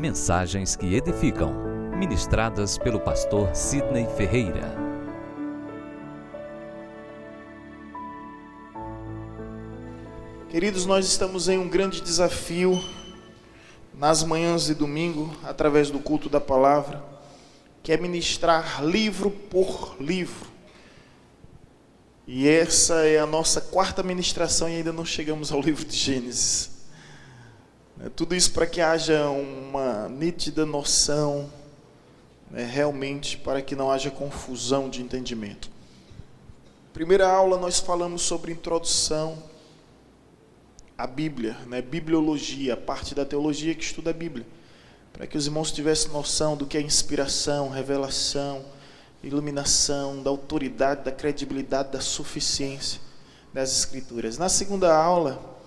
Mensagens que edificam, ministradas pelo pastor Sidney Ferreira. Queridos, nós estamos em um grande desafio nas manhãs de domingo, através do culto da palavra, que é ministrar livro por livro. E essa é a nossa quarta ministração e ainda não chegamos ao livro de Gênesis. Tudo isso para que haja uma nítida noção, realmente para que não haja confusão de entendimento. Primeira aula nós falamos sobre introdução à Bíblia, bibliologia, a parte da teologia que estuda a Bíblia, para que os irmãos tivessem noção do que é inspiração, revelação, iluminação, da autoridade, da credibilidade, da suficiência das Escrituras. Na segunda aula,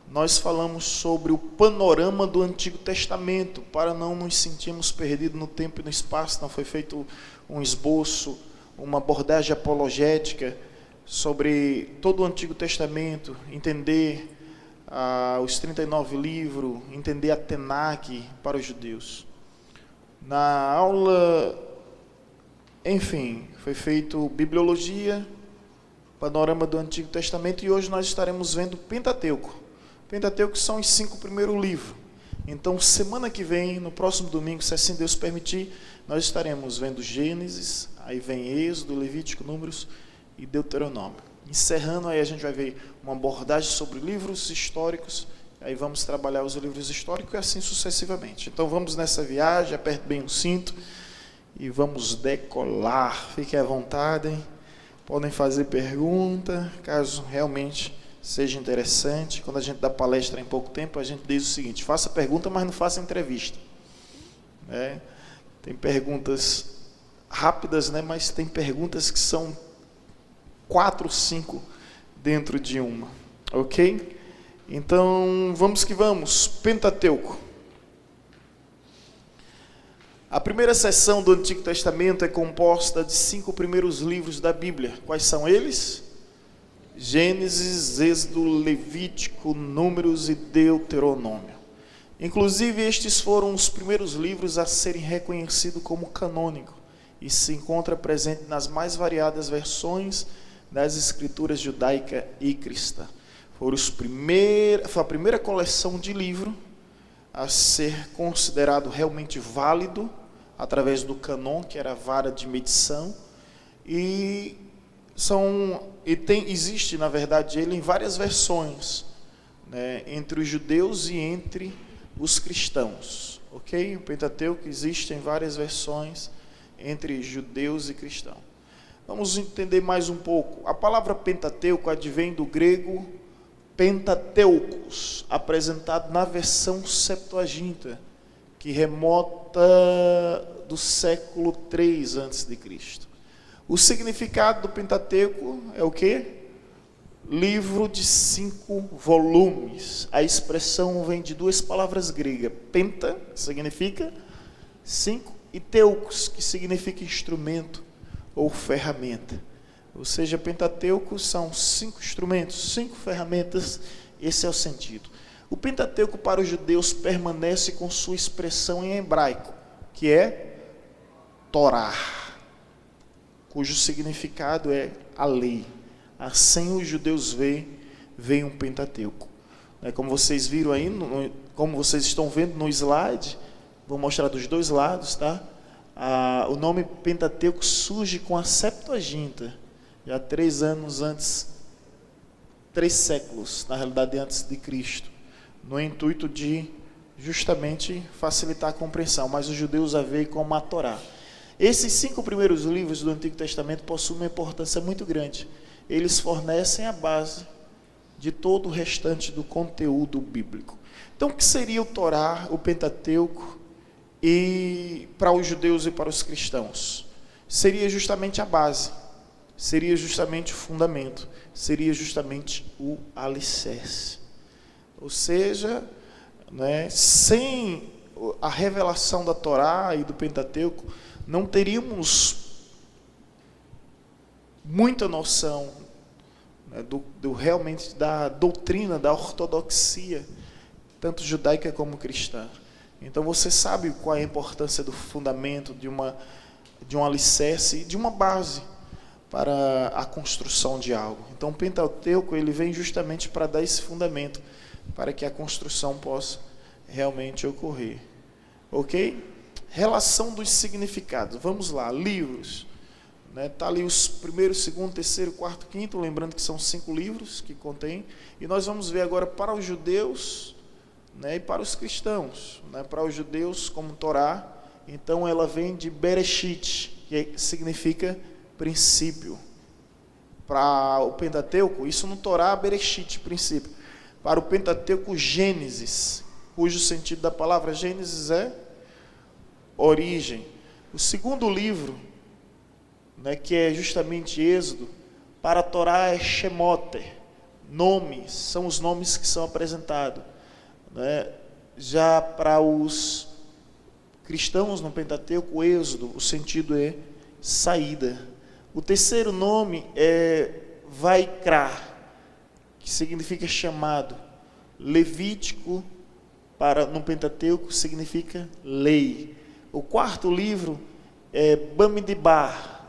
nós falamos sobre o panorama do Antigo Testamento, para não nos sentirmos perdidos no tempo e no espaço. Não foi feito um esboço, uma abordagem apologética sobre todo o Antigo Testamento, entender os 39 livros, entender a Tenac para os judeus. Na aula, foi feito bibliologia, panorama do Antigo Testamento, e hoje nós estaremos vendo Pentateuco. Pentateuco são os 5 primeiros livros. Então, semana que vem, no próximo domingo, se assim Deus permitir, nós estaremos vendo Gênesis, aí vem Êxodo, Levítico, Números e Deuteronômio. Encerrando, aí a gente vai ver uma abordagem sobre livros históricos, aí vamos trabalhar os livros históricos e assim sucessivamente. Então, vamos nessa viagem, aperte bem o cinto e vamos decolar. Fiquem à vontade, hein? Podem fazer pergunta, caso realmente seja interessante. Quando a gente dá palestra em pouco tempo, a gente diz o seguinte: faça pergunta, mas não faça entrevista. Tem perguntas rápidas, mas tem perguntas que são 4, 5 dentro de uma. Ok? Então, vamos que vamos. Pentateuco. A primeira seção do Antigo Testamento é composta de 5 primeiros livros da Bíblia. Quais são eles? Gênesis, Êxodo, Levítico, Números e Deuteronômio. Inclusive, estes foram os primeiros livros a serem reconhecidos como canônicos e se encontra presente nas mais variadas versões das escrituras judaica e cristã. Foi a primeira coleção de livro a ser considerado realmente válido através do cânon, que era a vara de medição, existe, na verdade, ele em várias versões, entre os judeus e entre os cristãos. Ok? O Pentateuco existe em várias versões entre judeus e cristãos. Vamos entender mais um pouco. A palavra Pentateuco advém do grego Pentateucos, apresentado na versão Septuaginta, que remota do século 3 a.C. O significado do Pentateuco é o quê? Livro de 5 volumes. A expressão vem de 2 palavras gregas. Penta, que significa 5, e teukos, que significa instrumento ou ferramenta. Ou seja, Pentateuco são 5 instrumentos, 5 ferramentas. Esse é o sentido. O Pentateuco para os judeus permanece com sua expressão em hebraico, que é Torá, cujo significado é a lei. Assim os judeus veem um Pentateuco. Como vocês viram aí, como vocês estão vendo no slide, vou mostrar dos 2 lados, tá? O nome Pentateuco surge com a Septuaginta, já 3 anos antes, 3 séculos, na realidade, antes de Cristo, no intuito de justamente facilitar a compreensão, mas os judeus a veem como a Torá. Esses 5 primeiros livros do Antigo Testamento possuem uma importância muito grande. Eles fornecem a base de todo o restante do conteúdo bíblico. Então, o que seria o Torá, o Pentateuco, e para os judeus e para os cristãos? Seria justamente a base, seria justamente o fundamento, seria justamente o alicerce. Ou seja, sem a revelação da Torá e do Pentateuco, não teríamos muita noção realmente da doutrina, da ortodoxia, tanto judaica como cristã. Então você sabe qual é a importância do fundamento, de um alicerce, de uma base para a construção de algo. Então o Pentateuco ele vem justamente para dar esse fundamento, para que a construção possa realmente ocorrer. Ok? Relação dos significados. Vamos lá, livros. Está ali os primeiro, segundo, terceiro, quarto, quinto, lembrando que são 5 livros que contém. E nós vamos ver agora para os judeus, e para os cristãos. Para os judeus, como Torá, então ela vem de Bereshit, que significa princípio. Para o Pentateuco, isso no Torá, Bereshit, princípio. Para o Pentateuco, Gênesis, cujo sentido da palavra Gênesis é origem. O segundo livro, que é justamente Êxodo, para a Torá é Shemot, nomes, são os nomes que são apresentados. Já para os cristãos no Pentateuco, Êxodo, o sentido é saída. O terceiro nome é Vaikra, que significa chamado. Levítico, no Pentateuco, significa lei. O quarto livro é Bamidbar,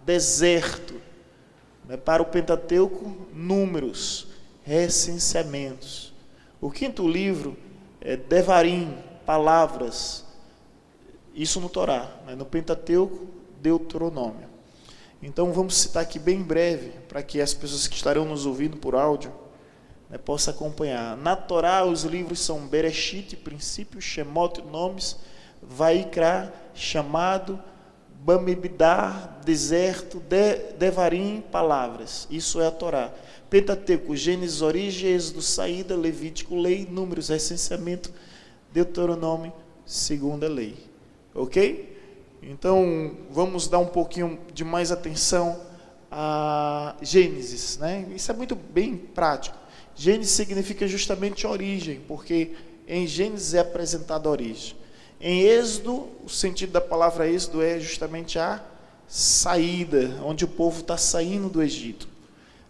deserto. Para o Pentateuco, números, recenseamentos. O quinto livro é Devarim, palavras. Isso no Torá. No Pentateuco, Deuteronômio. Então vamos citar aqui bem breve, para que as pessoas que estarão nos ouvindo por áudio possam acompanhar. Na Torá, os livros são Bereshit, princípio, Shemot, nomes, Vaikra, chamado, Bamidbar, deserto, Devarim, palavras. Isso é a Torá. Pentateuco, Gênesis, origem, Êxodo, saída, Levítico, lei, números, recenseamento, Deuteronômio, segunda lei. Ok? Então, vamos dar um pouquinho de mais atenção a Gênesis. Isso é muito bem prático. Gênesis significa justamente origem, porque em Gênesis é apresentada a origem. Em Êxodo, o sentido da palavra Êxodo é justamente a saída, onde o povo está saindo do Egito.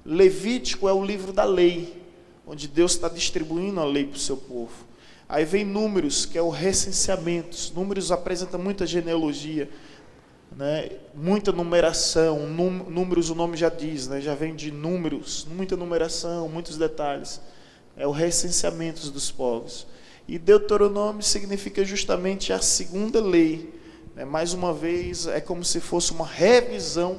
Levítico é o livro da lei, onde Deus está distribuindo a lei para o seu povo. Aí vem Números, que é o recenseamento. Números apresenta muita genealogia, muita numeração. Números, o nome já diz, já vem de números, muita numeração, muitos detalhes. É o recenseamento dos povos. E Deuteronômio significa justamente a segunda lei. Mais uma vez, é como se fosse uma revisão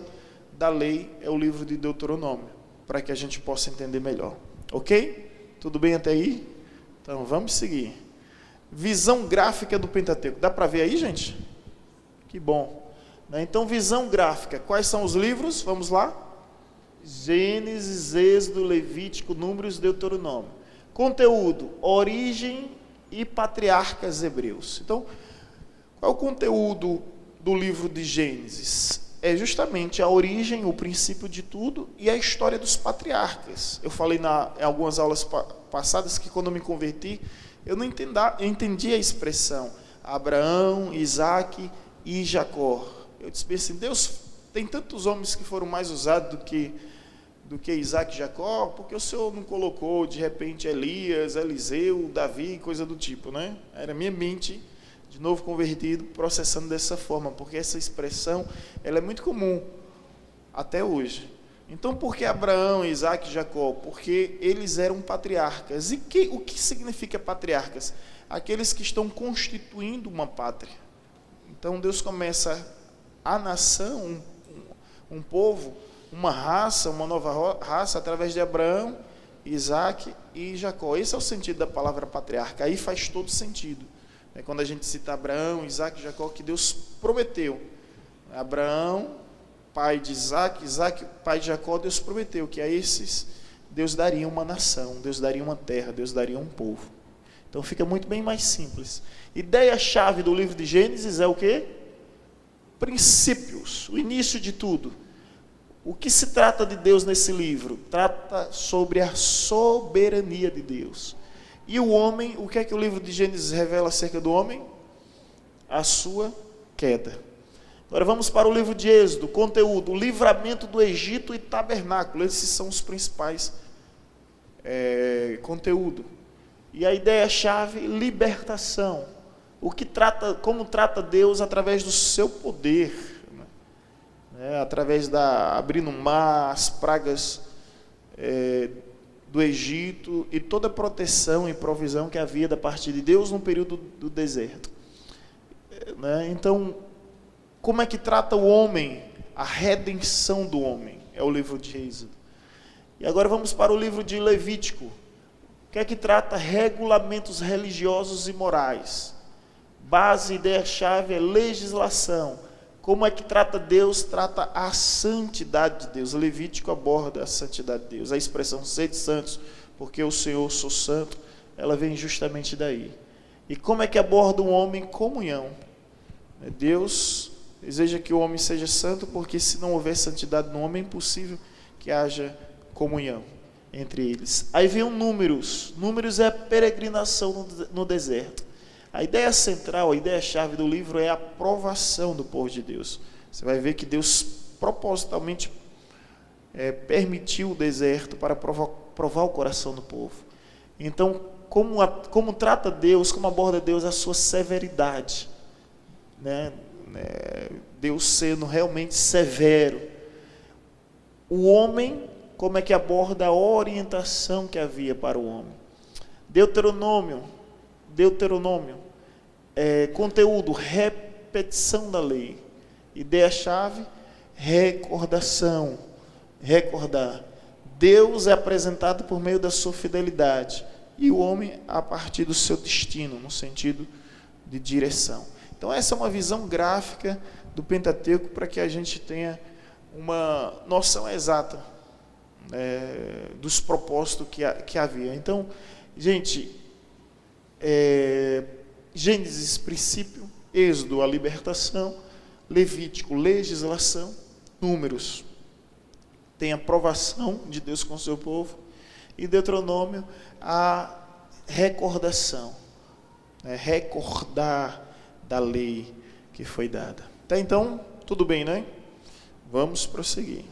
da lei, é o livro de Deuteronômio, para que a gente possa entender melhor. Ok? Tudo bem até aí? Então, vamos seguir. Visão gráfica do Pentateuco. Dá para ver aí, gente? Que bom. Então, visão gráfica. Quais são os livros? Vamos lá. Gênesis, Êxodo, Levítico, Números, Deuteronômio. Conteúdo, origem e patriarcas hebreus. Então, qual é o conteúdo do livro de Gênesis? É justamente a origem, o princípio de tudo e a história dos patriarcas. Eu falei em algumas aulas passadas que quando eu me converti, eu não entendi a expressão Abraão, Isaac e Jacó. Eu disse assim, Deus, tem tantos homens que foram mais usados do que Isaac e Jacó, porque o Senhor não colocou, de repente, Elias, Eliseu, Davi, coisa do tipo, Era minha mente, de novo convertido, processando dessa forma, porque essa expressão, ela é muito comum, até hoje. Então, por que Abraão, Isaac e Jacó? Porque eles eram patriarcas. E o que significa patriarcas? Aqueles que estão constituindo uma pátria. Então, Deus começa a nação, um povo, uma raça, uma nova raça, através de Abraão, Isaac e Jacó. Esse é o sentido da palavra patriarca. Aí faz todo sentido. Quando a gente cita Abraão, Isaac e Jacó, que Deus prometeu. Abraão, pai de Isaac, Isaac, pai de Jacó, Deus prometeu que a esses Deus daria uma nação, Deus daria uma terra, Deus daria um povo. Então fica muito bem mais simples. Ideia-chave do livro de Gênesis é o quê? Princípios, o início de tudo. O que se trata de Deus nesse livro? Trata sobre a soberania de Deus. E o homem, o que é que o livro de Gênesis revela acerca do homem? A sua queda. Agora vamos para o livro de Êxodo, conteúdo, o livramento do Egito e tabernáculo. Esses são os principais conteúdo. E a ideia-chave, libertação. como trata Deus através do seu poder, através da abrindo o mar, as pragas do Egito e toda a proteção e provisão que havia da parte de Deus no período do deserto. Então, como é que trata o homem? A redenção do homem é o livro de Êxodo. E agora vamos para o livro de Levítico. O que é que trata? Regulamentos religiosos e morais. Base, ideia-chave é legislação. Como é que trata Deus? Trata a santidade de Deus. Levítico aborda a santidade de Deus. A expressão sede santos, porque o Senhor sou santo, ela vem justamente daí. E como é que aborda o homem? Comunhão. Deus deseja que o homem seja santo, porque se não houver santidade no homem, é impossível que haja comunhão entre eles. Aí vem o Números. Números é a peregrinação no deserto. A ideia central, a ideia-chave do livro é a aprovação do povo de Deus. Você vai ver que Deus propositalmente permitiu o deserto para provar o coração do povo. Então, como trata Deus, como aborda Deus a sua severidade, Deus sendo realmente severo. O homem, como é que aborda a orientação que havia para o homem. Deuteronômio, conteúdo, repetição da lei. Ideia-chave, recordação, recordar. Deus é apresentado por meio da sua fidelidade e o homem a partir do seu destino, no sentido de direção. Então essa é uma visão gráfica do Pentateuco para que a gente tenha uma noção exata dos propósitos que havia. Então, gente, Gênesis, princípio; Êxodo, a libertação; Levítico, legislação; Números, tem a aprovação de Deus com o seu povo; e Deuteronômio, a recordação, recordar da lei que foi dada. Tá, então, tudo bem, né? Vamos prosseguir.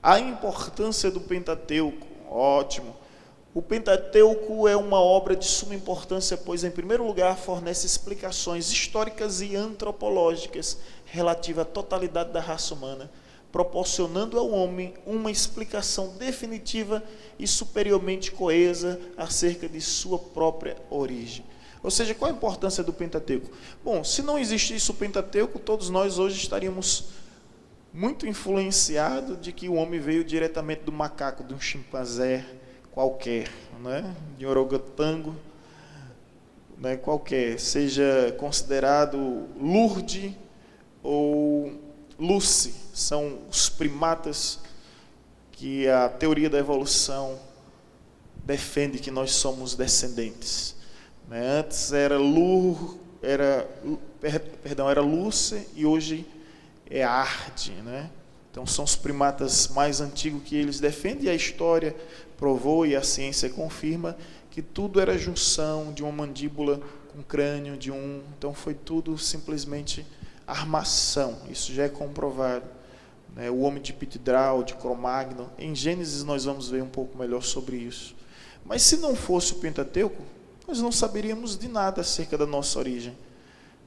A importância do Pentateuco, ótimo. O Pentateuco é uma obra de suma importância, pois, em primeiro lugar, fornece explicações históricas e antropológicas relativas à totalidade da raça humana, proporcionando ao homem uma explicação definitiva e superiormente coesa acerca de sua própria origem. Ou seja, qual a importância do Pentateuco? Bom, se não existisse o Pentateuco, todos nós hoje estaríamos muito influenciados de que o homem veio diretamente do macaco, de um chimpanzé qualquer, de orangotango, qualquer, seja considerado Lourdes ou Lucy, são os primatas que a teoria da evolução defende que nós somos descendentes. Antes era Lucy e hoje é Arde, Então são os primatas mais antigos que eles defendem, e a história provou e a ciência confirma que tudo era junção de uma mandíbula com crânio então foi tudo simplesmente armação. Isso já é comprovado. O homem de Pitidral, de Cromagno, em Gênesis nós vamos ver um pouco melhor sobre isso. Mas se não fosse o Pentateuco, nós não saberíamos de nada acerca da nossa origem.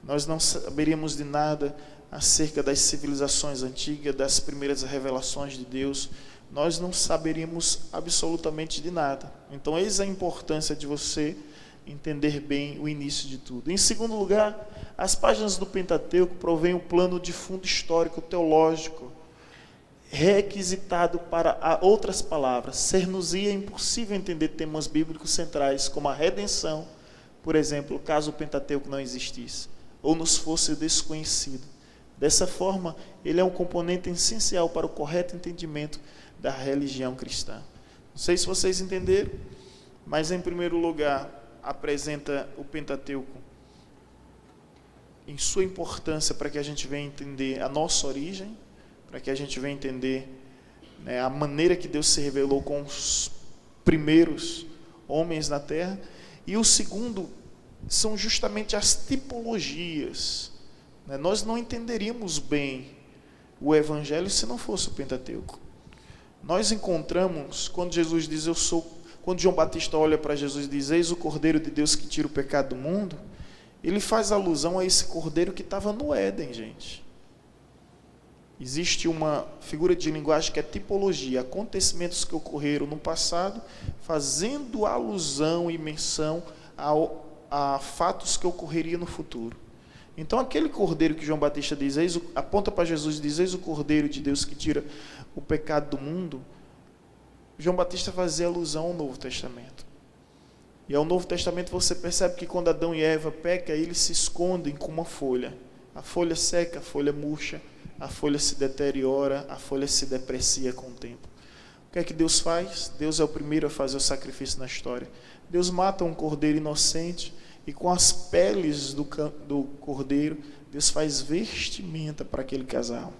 Nós não saberíamos de nada acerca das civilizações antigas, das primeiras revelações de Deus. Nós não saberíamos absolutamente de nada. Então, eis a importância de você entender bem o início de tudo. Em segundo lugar, as páginas do Pentateuco provêm um plano de fundo histórico, teológico, requisitado para outras palavras. Ser-nos-ia impossível entender temas bíblicos centrais, como a redenção, por exemplo, caso o Pentateuco não existisse, ou nos fosse desconhecido. Dessa forma, ele é um componente essencial para o correto entendimento da religião cristã. Não sei se vocês entenderam, mas em primeiro lugar, apresenta o Pentateuco em sua importância para que a gente venha entender a nossa origem, para que a gente venha entender a maneira que Deus se revelou com os primeiros homens na terra. E o segundo são justamente as tipologias. Nós não entenderíamos bem o Evangelho se não fosse o Pentateuco. Nós encontramos, quando Jesus diz, quando João Batista olha para Jesus e diz, eis o Cordeiro de Deus que tira o pecado do mundo, ele faz alusão a esse cordeiro que estava no Éden, gente. Existe uma figura de linguagem que é tipologia, acontecimentos que ocorreram no passado, fazendo alusão e menção a fatos que ocorreriam no futuro. Então, aquele cordeiro que João Batista diz, aponta para Jesus e diz, eis o cordeiro de Deus que tira o pecado do mundo, João Batista fazia alusão ao Novo Testamento. E ao Novo Testamento você percebe que quando Adão e Eva pecam, eles se escondem com uma folha. A folha seca, a folha murcha, a folha se deteriora, a folha se deprecia com o tempo. O que é que Deus faz? Deus é o primeiro a fazer o sacrifício na história. Deus mata um cordeiro inocente e com as peles do cordeiro, Deus faz vestimenta para aquele casal.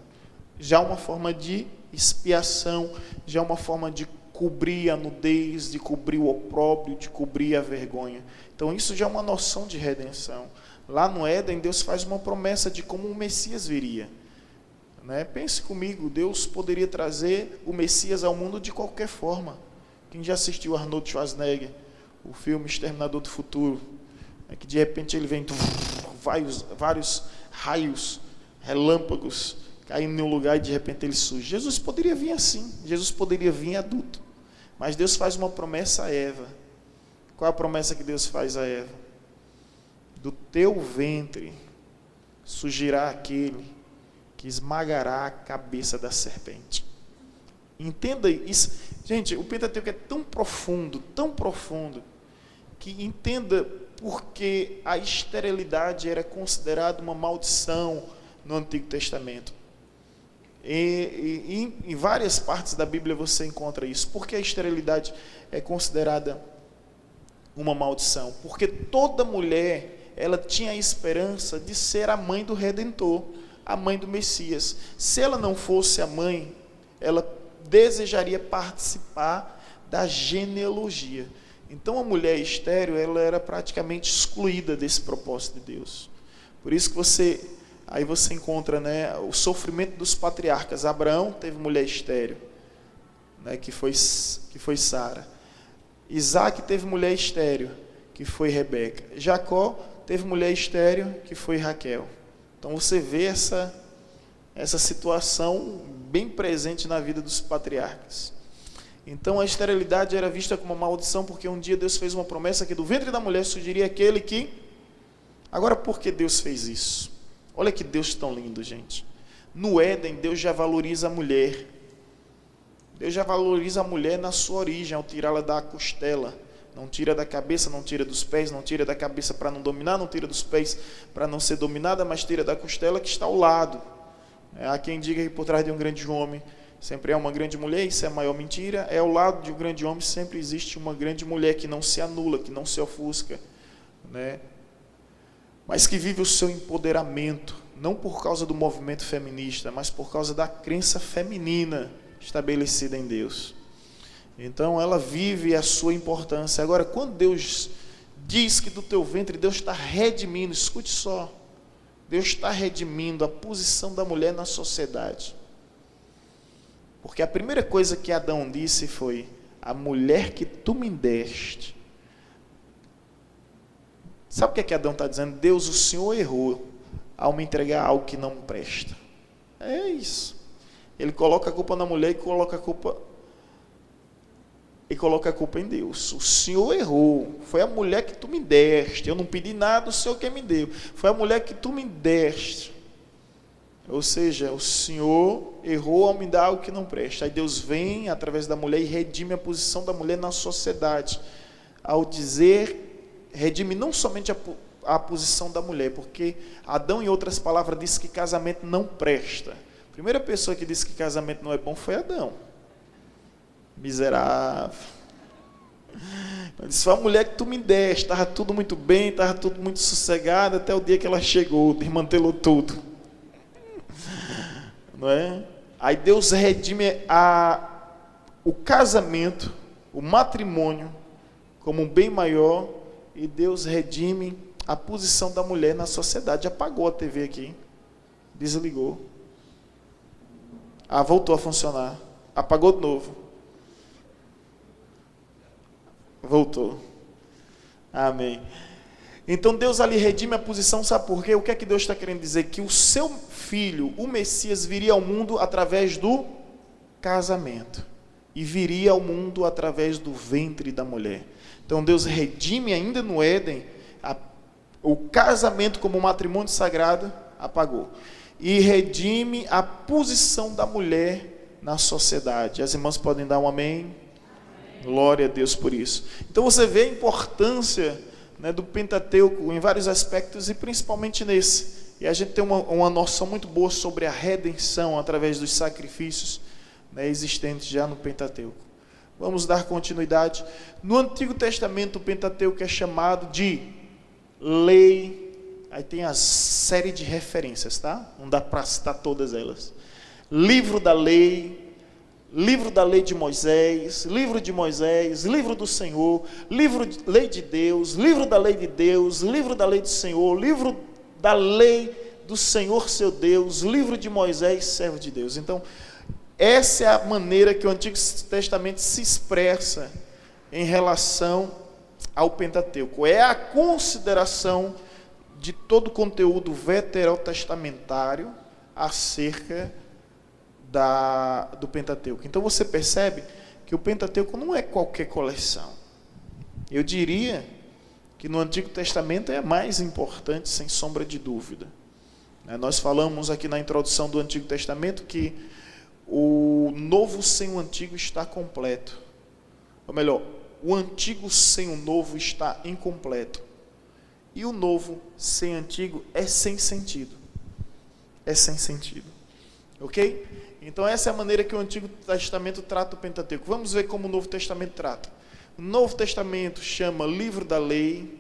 Já uma forma de expiação, já uma forma de cobrir a nudez, de cobrir o opróbrio, de cobrir a vergonha. Então isso já é uma noção de redenção. Lá no Éden, Deus faz uma promessa de como o Messias viria. Pense comigo, Deus poderia trazer o Messias ao mundo de qualquer forma. Quem já assistiu Arnold Schwarzenegger, o filme Exterminador do Futuro, que de repente ele vem vários raios, relâmpagos, caindo em um lugar e de repente ele surge. Jesus poderia vir assim, Jesus poderia vir adulto. Mas Deus faz uma promessa a Eva. Qual é a promessa que Deus faz a Eva? Do teu ventre surgirá aquele que esmagará a cabeça da serpente. Entenda isso. Gente, o Pentateuco é tão profundo, que entenda porque a esterilidade era considerada uma maldição no Antigo Testamento. E em várias partes da Bíblia você encontra isso. Por que a esterilidade é considerada uma maldição? Porque toda mulher, ela tinha a esperança de ser a mãe do Redentor, a mãe do Messias. Se ela não fosse a mãe, ela desejaria participar da genealogia. Então a mulher estéril, ela era praticamente excluída desse propósito de Deus. Por isso que você encontra, o sofrimento dos patriarcas. Abraão teve mulher estéril, que foi Sara. Isaac teve mulher estéril, que foi Rebeca. Jacó teve mulher estéril, que foi Raquel. Então você vê essa situação bem presente na vida dos patriarcas. Então a esterilidade era vista como uma maldição, porque um dia Deus fez uma promessa que do ventre da mulher surgiria aquele que... Agora, por que Deus fez isso? Olha que Deus tão lindo, gente. No Éden, Deus já valoriza a mulher. Deus já valoriza a mulher na sua origem, ao tirá-la da costela. Não tira da cabeça, não tira dos pés, não tira da cabeça para não dominar, não tira dos pés para não ser dominada, mas tira da costela que está ao lado. Há quem diga que por trás de um grande homem sempre é uma grande mulher, isso é a maior mentira. Ao lado de um grande homem sempre existe uma grande mulher que não se anula, que não se ofusca, mas que vive o seu empoderamento, não por causa do movimento feminista, mas por causa da crença feminina estabelecida em Deus. Então ela vive a sua importância. Agora, quando Deus diz que do teu ventre Deus está redimindo, escute só, Deus está redimindo a posição da mulher na sociedade. Porque a primeira coisa que Adão disse foi: a mulher que tu me deste. Sabe o que é que Adão está dizendo? Deus, o Senhor errou ao me entregar algo que não presta. É isso. Ele coloca a culpa na mulher e coloca a culpa em Deus. O Senhor errou. Foi a mulher que tu me deste. Eu não pedi nada, o Senhor que me deu. Foi a mulher que tu me deste. Ou seja, o Senhor errou ao me dar algo que não presta. Aí Deus vem através da mulher e redime a posição da mulher na sociedade. Ao dizer, redime não somente a posição da mulher, porque Adão, em outras palavras, disse que casamento não presta. A primeira pessoa que disse que casamento não é bom foi Adão. Miserável. Ele disse: foi a mulher que tu me deste, estava tudo muito bem, estava tudo muito sossegado, até o dia que ela chegou, desmantelou tudo. Não é? Aí Deus redime o casamento, o matrimônio, como um bem maior, e Deus redime a posição da mulher na sociedade. Apagou a TV aqui, desligou. Voltou a funcionar, apagou de novo. Voltou. Amém. Então Deus ali redime a posição, sabe por quê? O que é que Deus está querendo dizer? Que o seu filho, o Messias, viria ao mundo através do casamento. E viria ao mundo através do ventre da mulher. Então Deus redime ainda no Éden, o casamento como matrimônio sagrado, apagou. E redime a posição da mulher na sociedade. As irmãs podem dar um amém? Glória a Deus por isso. Então você vê a importância, né, do Pentateuco em vários aspectos e principalmente nesse. E a gente tem uma noção muito boa sobre a redenção através dos sacrifícios, né, existentes já no Pentateuco. Vamos dar continuidade. No Antigo Testamento, o Pentateuco é chamado de lei. Aí tem a série de referências, tá? Não dá para citar todas elas. Livro da lei de Moisés, livro de Moisés, livro do Senhor, lei de Deus, livro da lei de Deus, livro da lei do Senhor, livro da lei do Senhor seu Deus, livro de Moisés, servo de Deus. Então, essa é a maneira que o Antigo Testamento se expressa em relação ao Pentateuco. É a consideração de todo o conteúdo veterotestamentário acerca do Pentateuco. Então você percebe que o Pentateuco não é qualquer coleção. Eu diria que no Antigo Testamento é a mais importante, sem sombra de dúvida. Nós falamos aqui na introdução do Antigo Testamento que o novo sem o antigo está completo. Ou melhor, o antigo sem o novo está incompleto. E o novo sem o antigo é sem sentido. É sem sentido. Ok? Então essa é a maneira que o Antigo Testamento trata o Pentateuco. Vamos ver como o Novo Testamento trata. O Novo Testamento chama livro da lei,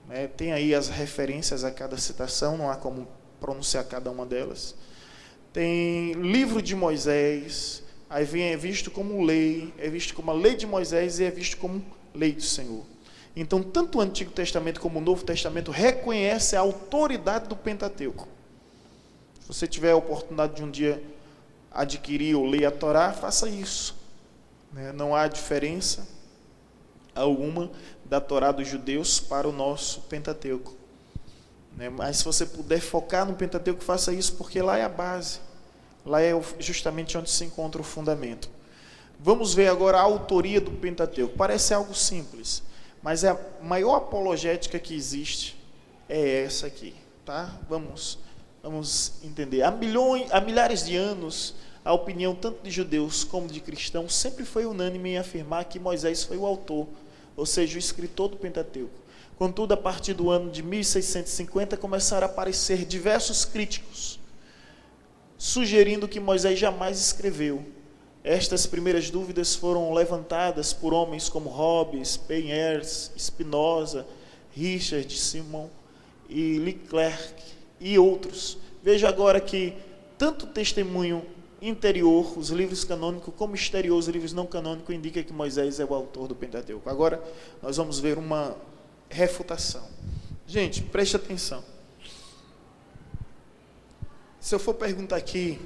né? Tem aí as referências a cada citação, não há como pronunciar cada uma delas. Tem livro de Moisés, aí é visto como lei, é visto como a lei de Moisés e é visto como lei do Senhor. Então tanto o Antigo Testamento como o Novo Testamento reconhece a autoridade do Pentateuco. Se você tiver a oportunidade de um dia adquirir ou ler a Torá, faça isso. Não há diferença alguma da Torá dos judeus para o nosso Pentateuco. Mas se você puder focar no Pentateuco, faça isso, porque lá é a base. Lá é justamente onde se encontra o fundamento. Vamos ver agora a autoria do Pentateuco. Parece algo simples, mas a maior apologética que existe é essa aqui. Tá? Vamos entender. Há milhares de anos, a opinião tanto de judeus como de cristãos sempre foi unânime em afirmar que Moisés foi o autor, ou seja, o escritor do Pentateuco. Contudo, a partir do ano de 1650, começaram a aparecer diversos críticos, sugerindo que Moisés jamais escreveu. Estas primeiras dúvidas foram levantadas por homens como Hobbes, Peyers, Spinoza, Richard, Simon e Leclerc e outros. Veja agora que tanto o testemunho interior, os livros canônicos, como exterior, os livros não canônicos, indicam que Moisés é o autor do Pentateuco. Agora nós vamos ver uma refutação. Gente, preste atenção. Se eu for perguntar aqui,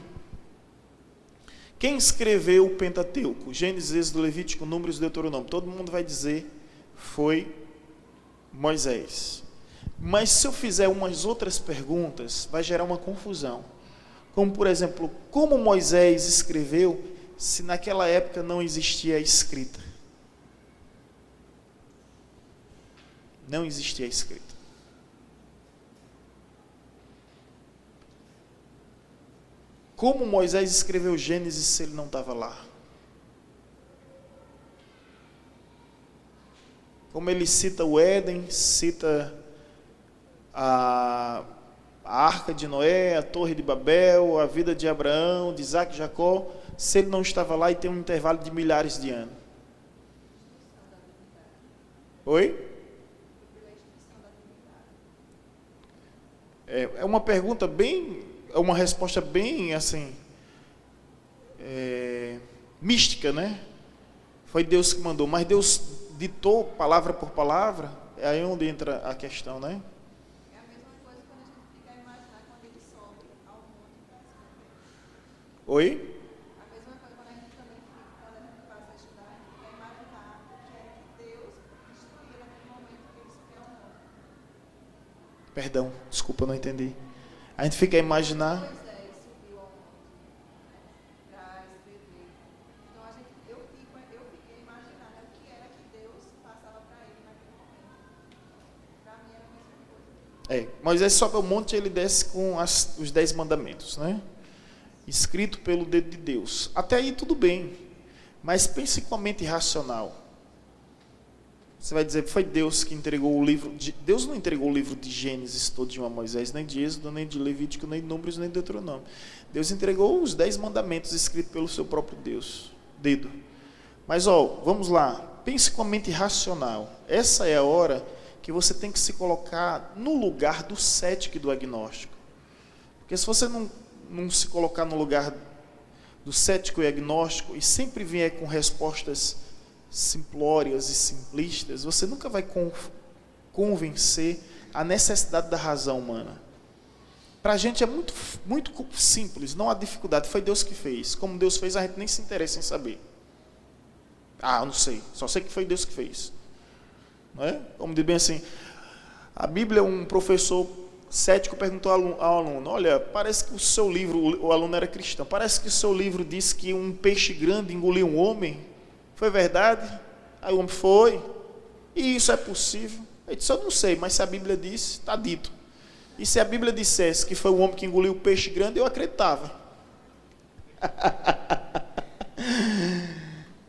quem escreveu o Pentateuco? Gênesis, Êxodo, Levítico, Números, Deuteronômio. Todo mundo vai dizer foi Moisés. Mas se eu fizer umas outras perguntas, vai gerar uma confusão. Como, por exemplo, como Moisés escreveu se naquela época não existia a escrita? Não existia a escrita. Como Moisés escreveu Gênesis se ele não estava lá? Como ele cita o Éden, cita a Arca de Noé, a Torre de Babel, a vida de Abraão, de Isaac e Jacó, se ele não estava lá e tem um intervalo de milhares de anos? Oi? É uma pergunta bem, é uma resposta bem assim, mística, né? Foi Deus que mandou, mas Deus ditou palavra por palavra, é aí onde entra a questão, né? É a mesma coisa quando a gente fica a imaginar quando ele sobe ao monte para escrever. Oi? A mesma coisa quando a gente também fica, quando a gente passa a estudar, a gente fica a imaginar o que era que Deus instruía naquele momento que ele subiu ao monte. Perdão, desculpa, eu não entendi. A gente fica a imaginar. Moisés subiu ao monte para escrever. Então eu fiquei imaginando o que era que Deus passava para ele naquele momento. Para mim era a mesma coisa. Moisés sobe ao monte e ele desce com os 10 mandamentos, né? Escrito pelo dedo de Deus. Até aí tudo bem, mas pense com a mente racional. Você vai dizer, foi Deus que entregou o livro. Deus não entregou o livro de Gênesis todinho a Moisés, nem de Êxodo, nem de Levítico, nem de Números, nem de Deuteronômio. Deus entregou os 10 mandamentos escritos pelo seu próprio dedo. Mas, vamos lá. Pense com a mente racional. Essa é a hora que você tem que se colocar no lugar do cético e do agnóstico. Porque se você não se colocar no lugar do cético e agnóstico e sempre vier com respostas simplórias e simplistas, você nunca vai convencer a necessidade da razão humana. Para a gente é muito, muito simples, não há dificuldade, foi Deus que fez. Como Deus fez, a gente nem se interessa em saber. Eu não sei, só sei que foi Deus que fez. Não é? Como diz bem assim, a Bíblia, um professor cético perguntou ao aluno, olha, parece que o seu livro, o aluno era cristão, parece que o seu livro diz que um peixe grande engoliu um homem. Foi verdade? Aí o homem foi. E isso é possível? Ele disse, eu não sei, mas se a Bíblia diz, está dito. E se a Bíblia dissesse que foi o homem que engoliu o peixe grande, eu acreditava.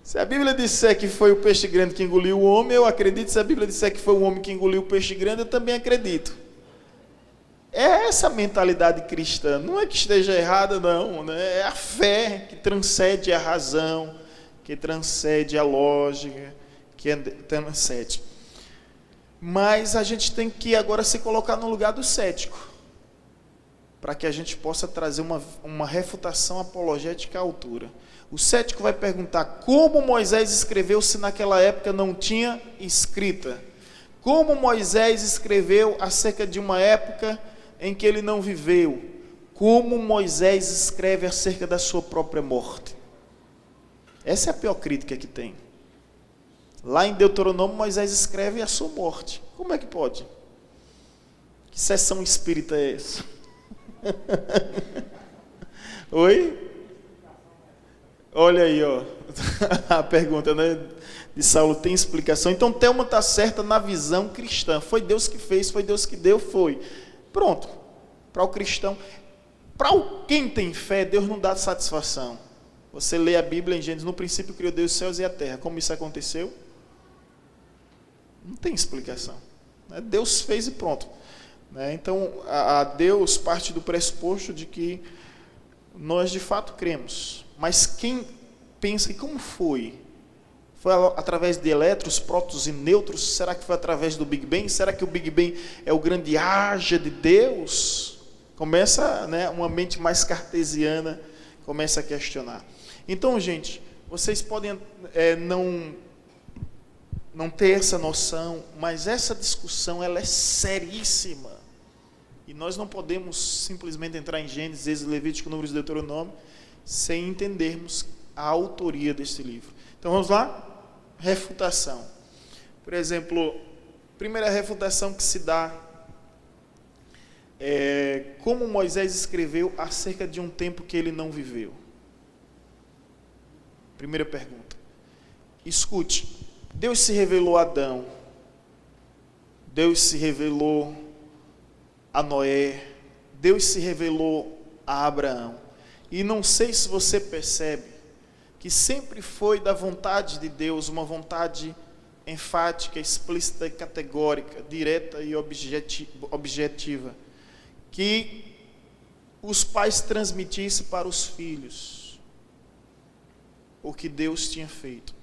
Se a Bíblia disser que foi o peixe grande que engoliu o homem, eu acredito. Se a Bíblia disser que foi o homem que engoliu o peixe grande, eu também acredito. É essa mentalidade cristã. Não é que esteja errada, não. Né? É a fé que transcende a razão, que transcende a lógica, que transcende. Mas a gente tem que agora se colocar no lugar do cético, para que a gente possa trazer uma refutação apologética à altura. O cético vai perguntar como Moisés escreveu se naquela época não tinha escrita. Como Moisés escreveu acerca de uma época em que ele não viveu. Como Moisés escreve acerca da sua própria morte. Essa é a pior crítica que tem. Lá em Deuteronômio, Moisés escreve a sua morte. Como é que pode? Que sessão espírita é essa? Oi? Olha aí, a pergunta, né, de Saulo tem explicação. Então, Thelma está certa na visão cristã. Foi Deus que fez, foi Deus que deu, foi. Pronto. Para o cristão, para quem tem fé, Deus não dá satisfação. Você lê a Bíblia em Gênesis, no princípio criou Deus os céus e a terra. Como isso aconteceu? Não tem explicação. Deus fez e pronto. Então, a Deus parte do pressuposto de que nós de fato cremos. Mas quem pensa, e como foi? Foi através de elétrons, prótons e nêutrons? Será que foi através do Big Bang? Será que o Big Bang é o grande haja de Deus? Começa, uma mente mais cartesiana, começa a questionar. Então, gente, vocês podem não ter essa noção, mas essa discussão ela é seríssima. E nós não podemos simplesmente entrar em Gênesis, Êxodo, Levítico, Números e Deuteronômio sem entendermos a autoria deste livro. Então vamos lá? Refutação. Por exemplo, primeira refutação que se dá é como Moisés escreveu acerca de um tempo que ele não viveu. Primeira pergunta. Escute, Deus se revelou a Adão, Deus se revelou a Noé, Deus se revelou a Abraão. E não sei se você percebe que sempre foi da vontade de Deus, uma vontade enfática, explícita e categórica, direta e objetiva, que os pais transmitissem para os filhos o que Deus tinha feito.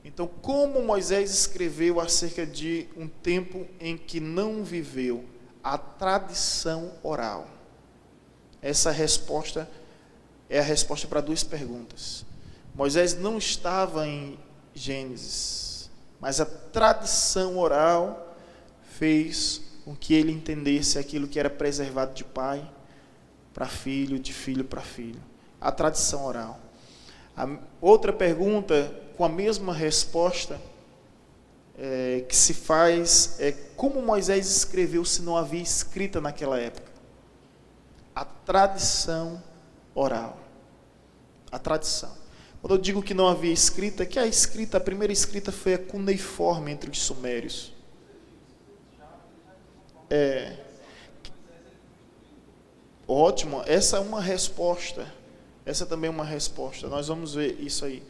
Então, como Moisés escreveu acerca de um tempo em que não viveu? A tradição oral. Essa resposta é a resposta para duas perguntas. Moisés não estava em Gênesis, mas a tradição oral fez com que ele entendesse aquilo que era preservado de pai para filho, de filho para filho. A tradição oral. A outra pergunta, com a mesma resposta, que se faz é como Moisés escreveu se não havia escrita naquela época. A tradição oral. A tradição. Quando eu digo que não havia escrita, que a primeira escrita foi a cuneiforme entre os sumérios. Ótimo, essa é uma resposta. Essa também é uma resposta. Nós vamos ver isso aí.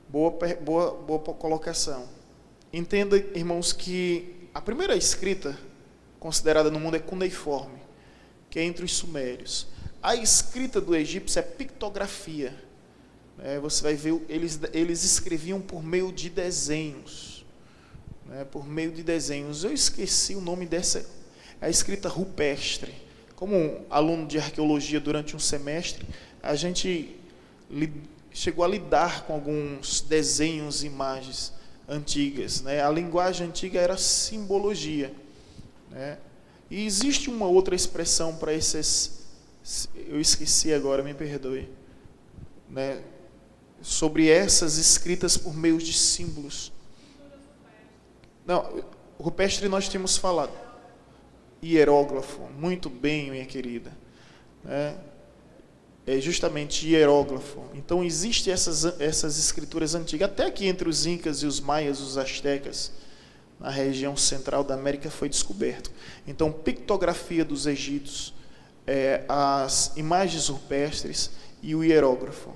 Boa colocação. Entenda, irmãos, que a primeira escrita considerada no mundo é cuneiforme, que é entre os sumérios. A escrita do egípcio é pictografia. Você vai ver, eles escreviam por meio de desenhos. Por meio de desenhos. Eu esqueci o nome dessa, a escrita rupestre. Como aluno de arqueologia durante um semestre, a gente chegou a lidar com alguns desenhos e imagens antigas. A linguagem antiga era simbologia. E existe uma outra expressão para esses, eu esqueci agora, me perdoe, sobre essas escritas por meio de símbolos. Não, rupestre nós tínhamos falado. Hierógrafo, muito bem, minha querida. É justamente hierógrafo. Então, existem essas escrituras antigas. Até aqui entre os incas e os maias, os astecas, na região central da América, foi descoberto. Então, pictografia dos egípcios, as imagens rupestres e o hierógrafo,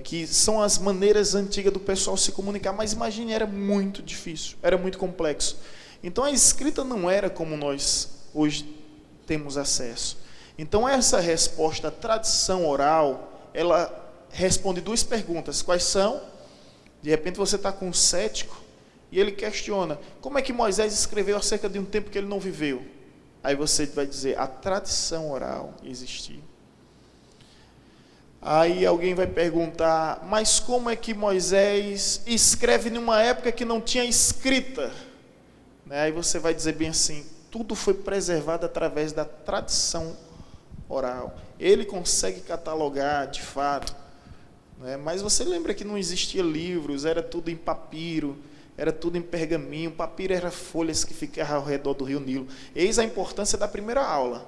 que são as maneiras antigas do pessoal se comunicar. Mas imagine, era muito difícil, era muito complexo. Então, a escrita não era como nós hoje temos acesso. Então, essa resposta à tradição oral, ela responde duas perguntas. Quais são? De repente você está com um cético e ele questiona, como é que Moisés escreveu acerca de um tempo que ele não viveu? Aí você vai dizer, a tradição oral existiu. Aí alguém vai perguntar, mas como é que Moisés escreve numa época que não tinha escrita? Aí você vai dizer bem assim, tudo foi preservado através da tradição oral. Ele consegue catalogar, de fato. Mas você lembra que não existia livros, era tudo em papiro, era tudo em pergaminho. Papiro era folhas que ficavam ao redor do rio Nilo. Eis a importância da primeira aula.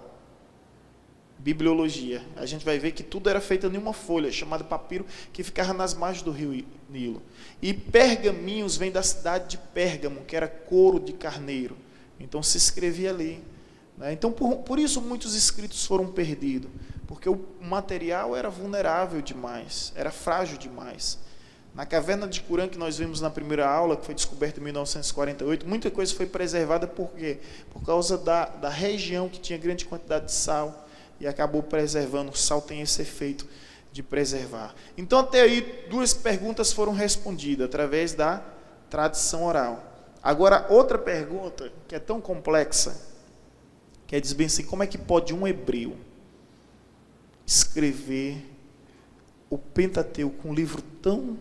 Bibliologia. A gente vai ver que tudo era feito em uma folha, chamada papiro, que ficava nas margens do rio Nilo. E pergaminhos vem da cidade de Pérgamo, que era couro de carneiro. Então se escrevia ali. Então por isso muitos escritos foram perdidos, porque o material era vulnerável demais, era frágil demais. Na caverna de Qumran, que nós vimos na primeira aula, que foi descoberta em 1948, muita coisa foi preservada por quê? Por causa da região que tinha grande quantidade de sal e acabou preservando. O sal tem esse efeito de preservar. Então até aí duas perguntas foram respondidas através da tradição oral. Agora, outra pergunta, que é tão complexa, que é dizer bem assim, como é que pode um hebreu escrever o Pentateuco, um livro tão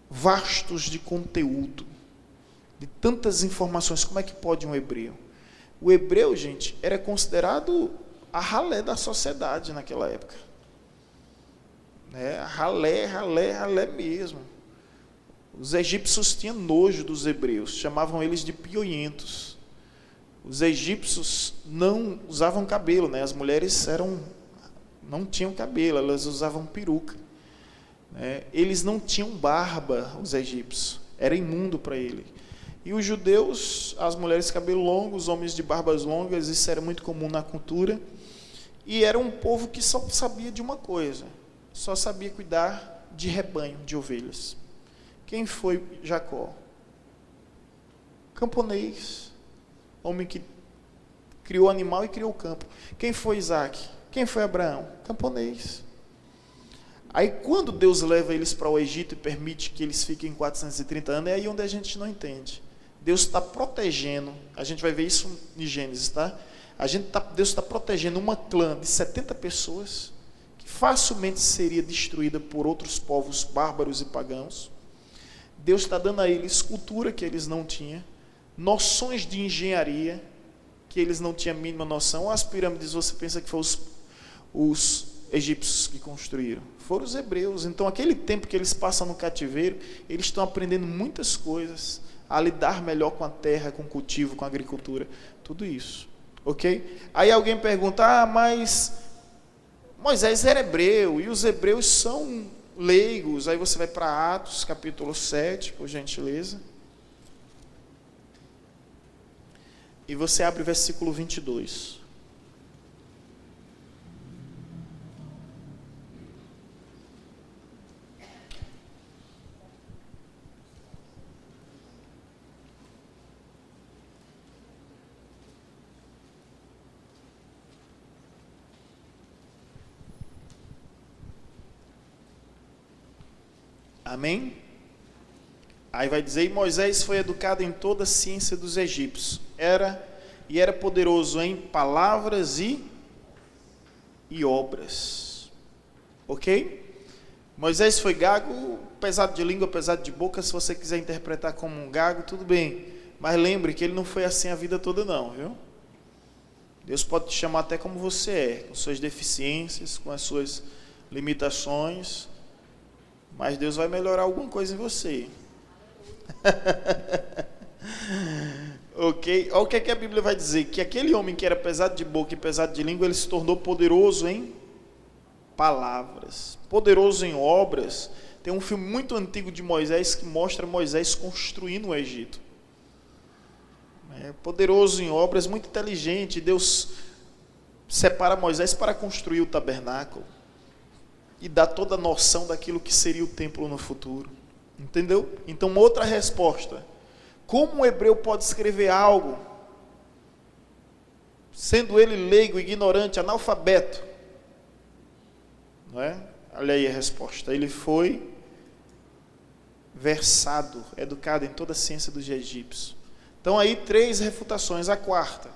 vastos de conteúdo, de tantas informações, como é que pode um hebreu? O hebreu, gente, era considerado a ralé da sociedade naquela época. Ralé mesmo. Os egípcios tinham nojo dos hebreus, chamavam eles de pionhentos. Os egípcios não usavam cabelo, as mulheres não tinham cabelo, elas usavam peruca. Eles não tinham barba, os egípcios, era imundo para ele. E os judeus, as mulheres de cabelo longo, os homens de barbas longas, isso era muito comum na cultura. E era um povo que só sabia de uma coisa, só sabia cuidar de rebanho, de ovelhas. Quem foi Jacó? Camponês, homem que criou o animal e criou o campo. Quem foi Isaac? Quem foi Abraão? Camponês. Aí quando Deus leva eles para o Egito e permite que eles fiquem 430 anos, é aí onde a gente não entende. Deus está protegendo, a gente vai ver isso em Gênesis, tá? Deus está protegendo uma clã de 70 pessoas, que facilmente seria destruída por outros povos bárbaros e pagãos. Deus está dando a eles cultura que eles não tinham, noções de engenharia que eles não tinham a mínima noção. As pirâmides, você pensa que foram os egípcios que construíram? Foram os hebreus. Então, aquele tempo que eles passam no cativeiro, eles estão aprendendo muitas coisas a lidar melhor com a terra, com o cultivo, com a agricultura, tudo isso, ok? Aí alguém pergunta, mas Moisés era hebreu, e os hebreus são leigos. Aí você vai para Atos, capítulo 7, por gentileza, e você abre o versículo 22. Amém? Aí vai dizer, e Moisés foi educado em toda a ciência dos egípcios. Era poderoso em palavras e obras. Ok? Moisés foi gago, pesado de língua, pesado de boca. Se você quiser interpretar como um gago, tudo bem. Mas lembre que ele não foi assim a vida toda não, viu? Deus pode te chamar até como você é, com suas deficiências, com as suas limitações. Mas Deus vai melhorar alguma coisa em você. Ok? Olha o que a Bíblia vai dizer. Que aquele homem que era pesado de boca e pesado de língua, ele se tornou poderoso em palavras. Poderoso em obras. Tem um filme muito antigo de Moisés que mostra Moisés construindo o Egito. Poderoso em obras, muito inteligente. Deus separa Moisés para construir o tabernáculo. E dá toda a noção daquilo que seria o templo no futuro. Entendeu? Então, uma outra resposta. Como um hebreu pode escrever algo, sendo ele leigo, ignorante, analfabeto? Não é? Olha aí a resposta. Ele foi versado, educado em toda a ciência dos egípcios. Então, aí 3 refutações. A quarta.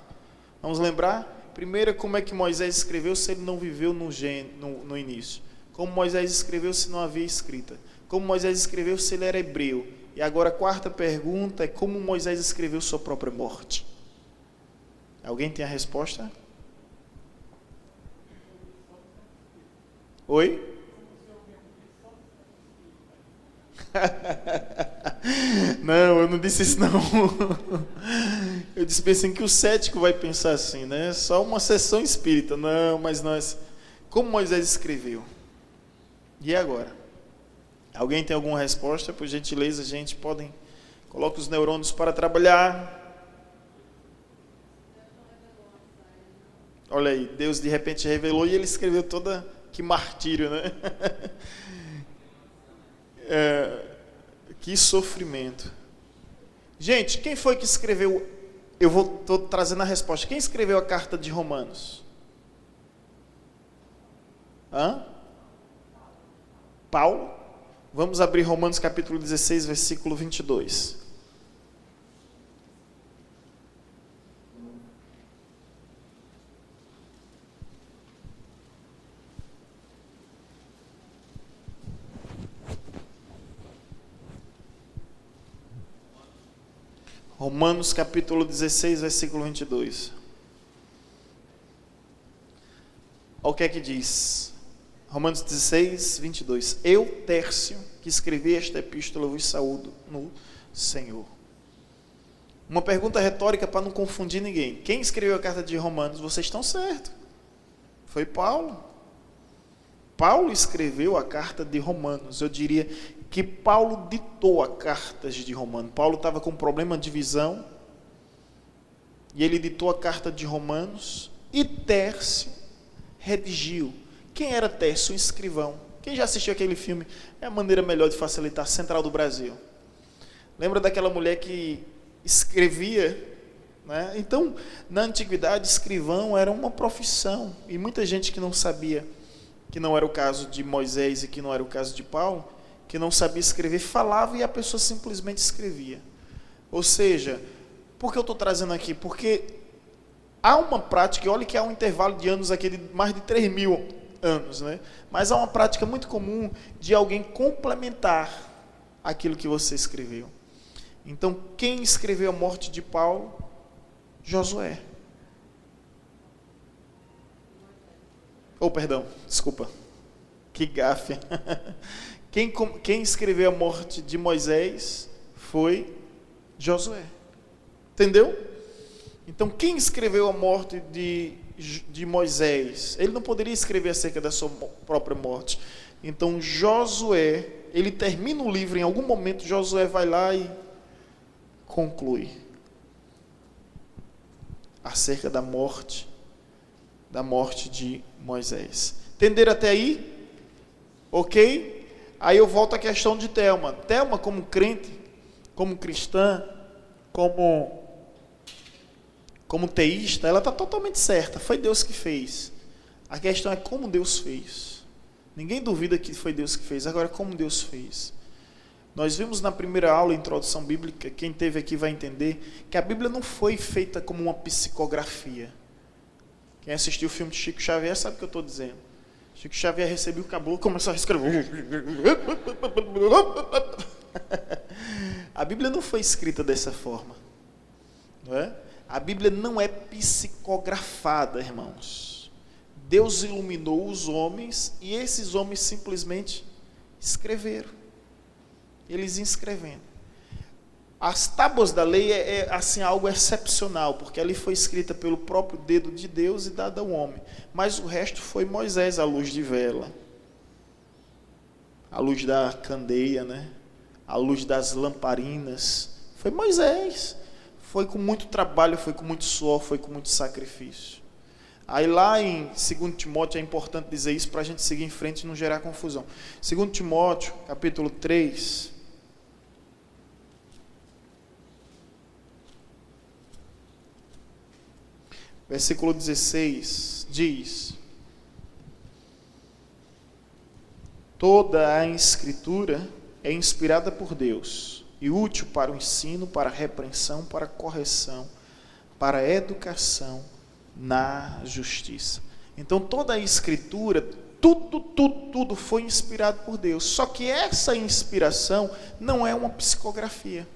Vamos lembrar? Primeira, como é que Moisés escreveu se ele não viveu no início? Como Moisés escreveu se não havia escrita? Como Moisés escreveu se ele era hebreu? E agora a quarta pergunta é como Moisés escreveu sua própria morte? Alguém tem a resposta? Oi? Não, eu não disse isso não. Eu disse assim que o cético vai pensar assim, né? Só uma sessão espírita. Não, mas nós... Como Moisés escreveu? E agora? Alguém tem alguma resposta? Por gentileza, gente, podem... Coloque os neurônios para trabalhar. Olha aí, Deus de repente revelou e ele escreveu toda... Que martírio, né? Que sofrimento. Gente, quem foi que escreveu... Estou trazendo a resposta. Quem escreveu a carta de Romanos? Paulo? Vamos abrir Romanos capítulo 16, versículo 22. Romanos capítulo 16, versículo 22. Olha o que é que diz. Romanos 16, 22. Eu, Tércio, que escrevi esta epístola, vos saúdo no Senhor. Uma pergunta retórica para não confundir ninguém. Quem escreveu a carta de Romanos? Vocês estão certos. Foi Paulo. Paulo escreveu a carta de Romanos. Eu diria que Paulo ditou a carta de Romanos. Paulo estava com problema de visão. E ele ditou a carta de Romanos. E Tércio redigiu. Quem era Tércio? Um escrivão. Quem já assistiu aquele filme? É a maneira melhor de facilitar. Central do Brasil. Lembra daquela mulher que escrevia, né? Então, na antiguidade, escrivão era uma profissão. E muita gente que não sabia, que não era o caso de Moisés e que não era o caso de Paulo, que não sabia escrever, falava e a pessoa simplesmente escrevia. Ou seja, por que eu estou trazendo aqui? Porque há uma prática, e olha que há um intervalo de anos aqui de mais de 3.000 anos, né? Mas há uma prática muito comum de alguém complementar aquilo que você escreveu. Então, quem escreveu a morte de Paulo? Josué. Perdão, desculpa. Que gafe. Quem escreveu a morte de Moisés foi Josué. Entendeu? Então, quem escreveu a morte de Moisés? Ele não poderia escrever acerca da sua própria morte. Então, Josué, ele termina o livro, em algum momento, Josué vai lá e conclui acerca da morte de Moisés. Entenderam até aí? Ok? Aí eu volto à questão de Thelma. Thelma, como crente, como cristã, como teísta, ela está totalmente certa. Foi Deus que fez. A questão é como Deus fez. Ninguém duvida que foi Deus que fez. Agora, como Deus fez? Nós vimos na primeira aula, introdução bíblica, quem teve aqui vai entender, que a Bíblia não foi feita como uma psicografia. Quem assistiu o filme de Chico Xavier sabe o que eu estou dizendo. Chico Xavier recebeu o cabelo e começou a escrever. A Bíblia não foi escrita dessa forma. Não é? A Bíblia não é psicografada, irmãos. Deus iluminou os homens e esses homens simplesmente escreveram. Eles escrevendo. As tábuas da lei é assim algo excepcional, porque ali foi escrita pelo próprio dedo de Deus e dada ao homem. Mas o resto foi Moisés, à luz de vela, à luz da candeia, né? À luz das lamparinas. Foi Moisés. Foi com muito trabalho, foi com muito suor, foi com muito sacrifício. Aí lá em 2 Timóteo, é importante dizer isso para a gente seguir em frente e não gerar confusão. 2 Timóteo, capítulo 3... versículo 16, diz: toda a Escritura é inspirada por Deus e útil para o ensino, para a repreensão, para a correção, para a educação na justiça. Então toda a Escritura, tudo foi inspirado por Deus. Só que essa inspiração não é uma psicografia.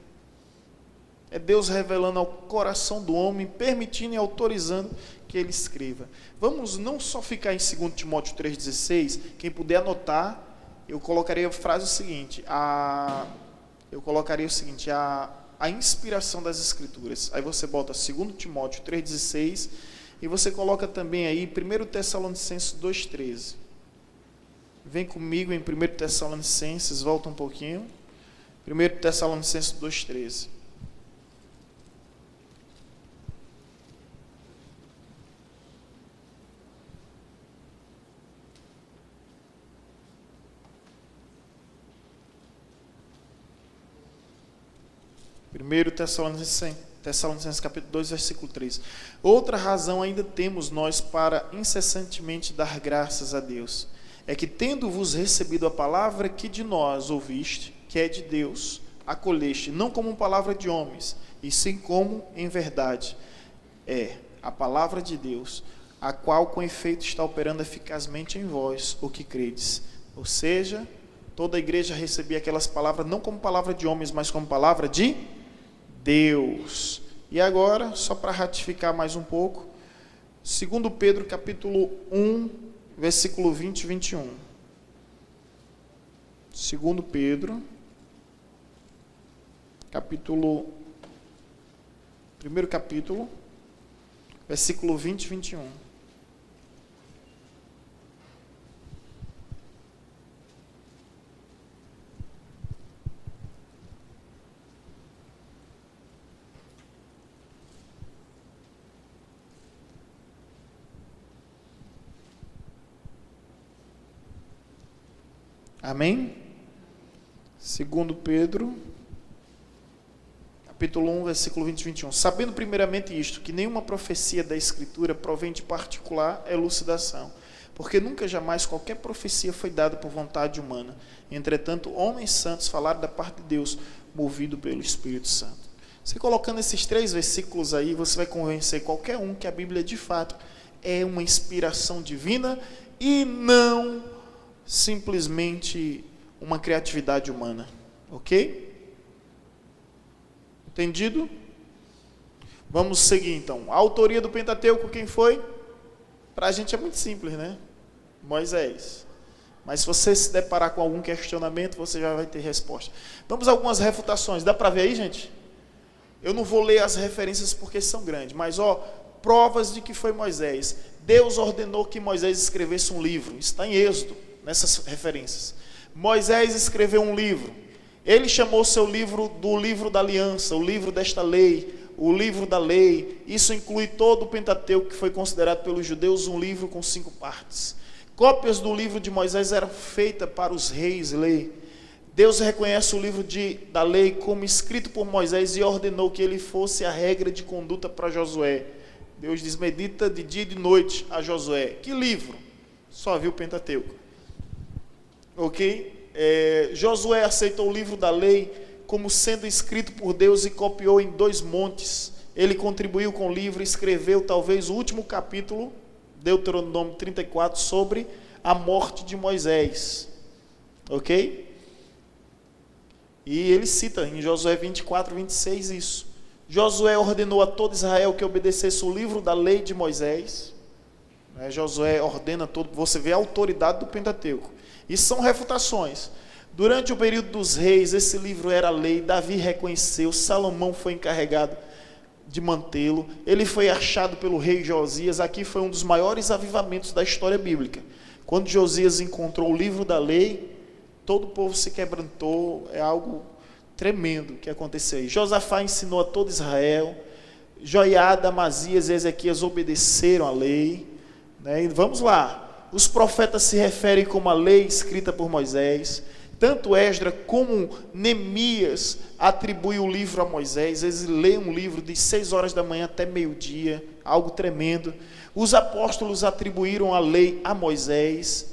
É Deus revelando ao coração do homem, permitindo e autorizando que ele escreva. Vamos não só ficar em 2 Timóteo 3,16, quem puder anotar, eu colocaria a frase seguinte, a inspiração das Escrituras. Aí você bota 2 Timóteo 3,16 e você coloca também aí 1 Tessalonicenses 2,13. Vem comigo em 1 Tessalonicenses, volta um pouquinho. 1 Tessalonicenses 2,13. Primeiro Tessalonicenses capítulo 2, versículo 3. Outra razão ainda temos nós para incessantemente dar graças a Deus, é que tendo-vos recebido a palavra que de nós ouviste, que é de Deus, acolheste, não como palavra de homens, e sim como em verdade é a palavra de Deus, a qual com efeito está operando eficazmente em vós, o que credes. Ou seja, toda a igreja recebia aquelas palavras não como palavra de homens, mas como palavra de Deus. E agora, só para ratificar mais um pouco, 2 Pedro capítulo 1, versículo 20 e 21. 2 Pedro, primeiro capítulo, versículo 20 e 21. Amém? 2 Pedro, capítulo 1, versículo 20 e 21. Sabendo primeiramente isto, que nenhuma profecia da Escritura provém de particular elucidação, porque nunca jamais qualquer profecia foi dada por vontade humana. Entretanto, homens santos falaram da parte de Deus, movido pelo Espírito Santo. Você colocando esses 3 versículos aí, você vai convencer qualquer um que a Bíblia de fato é uma inspiração divina e não simplesmente uma criatividade humana, ok? Entendido? Vamos seguir então. A autoria do Pentateuco, quem foi? Para a gente é muito simples, né? Moisés. Mas se você se deparar com algum questionamento, você já vai ter resposta. Vamos a algumas refutações. Dá para ver aí, gente? Eu não vou ler as referências porque são grandes, mas provas de que foi Moisés. Deus ordenou que Moisés escrevesse um livro. Está em Êxodo, nessas referências. Moisés escreveu um livro. Ele chamou o seu livro do livro da aliança, o livro desta lei, o livro da lei. Isso inclui todo o Pentateuco, que foi considerado pelos judeus um livro com 5 partes. Cópias do livro de Moisés eram feitas para os reis ler. Deus reconhece o livro da lei como escrito por Moisés e ordenou que ele fosse a regra de conduta para Josué. Deus diz: medita de dia e de noite a Josué. Que livro? Só viu o Pentateuco. Ok? Josué aceitou o livro da lei como sendo escrito por Deus e copiou em 2 montes. Ele contribuiu com o livro e escreveu talvez o último capítulo, Deuteronômio 34, sobre a morte de Moisés. Ok? E ele cita em Josué 24, 26 isso. Josué ordenou a todo Israel que obedecesse o livro da lei de Moisés. Josué ordena todo, você vê a autoridade do Pentateuco. Isso são refutações. Durante o período dos reis, esse livro era a lei. Davi reconheceu, Salomão foi encarregado de mantê-lo. Ele foi achado pelo rei Josias. Aqui foi um dos maiores avivamentos da história bíblica. Quando Josias encontrou o livro da lei, todo o povo se quebrantou. É algo tremendo que aconteceu aí. Josafá ensinou a todo Israel. Joiada, Amazias e Ezequias obedeceram a lei. E vamos lá. Os profetas se referem como a lei escrita por Moisés. Tanto Esdras como Neemias atribuem o livro a Moisés. Eles leem um livro de 6 horas da manhã até meio-dia, algo tremendo. Os apóstolos atribuíram a lei a Moisés.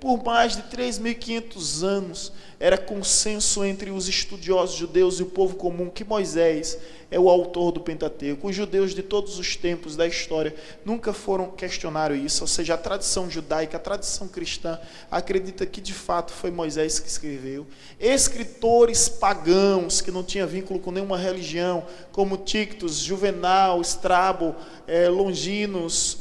Por mais de 3.500 anos, era consenso entre os estudiosos judeus e o povo comum que Moisés é o autor do Pentateuco. Os judeus de todos os tempos da história nunca questionaram isso, ou seja, a tradição judaica, a tradição cristã acredita que de fato foi Moisés que escreveu. Escritores pagãos que não tinham vínculo com nenhuma religião, como Tictus, Juvenal, Strabo, Longinos,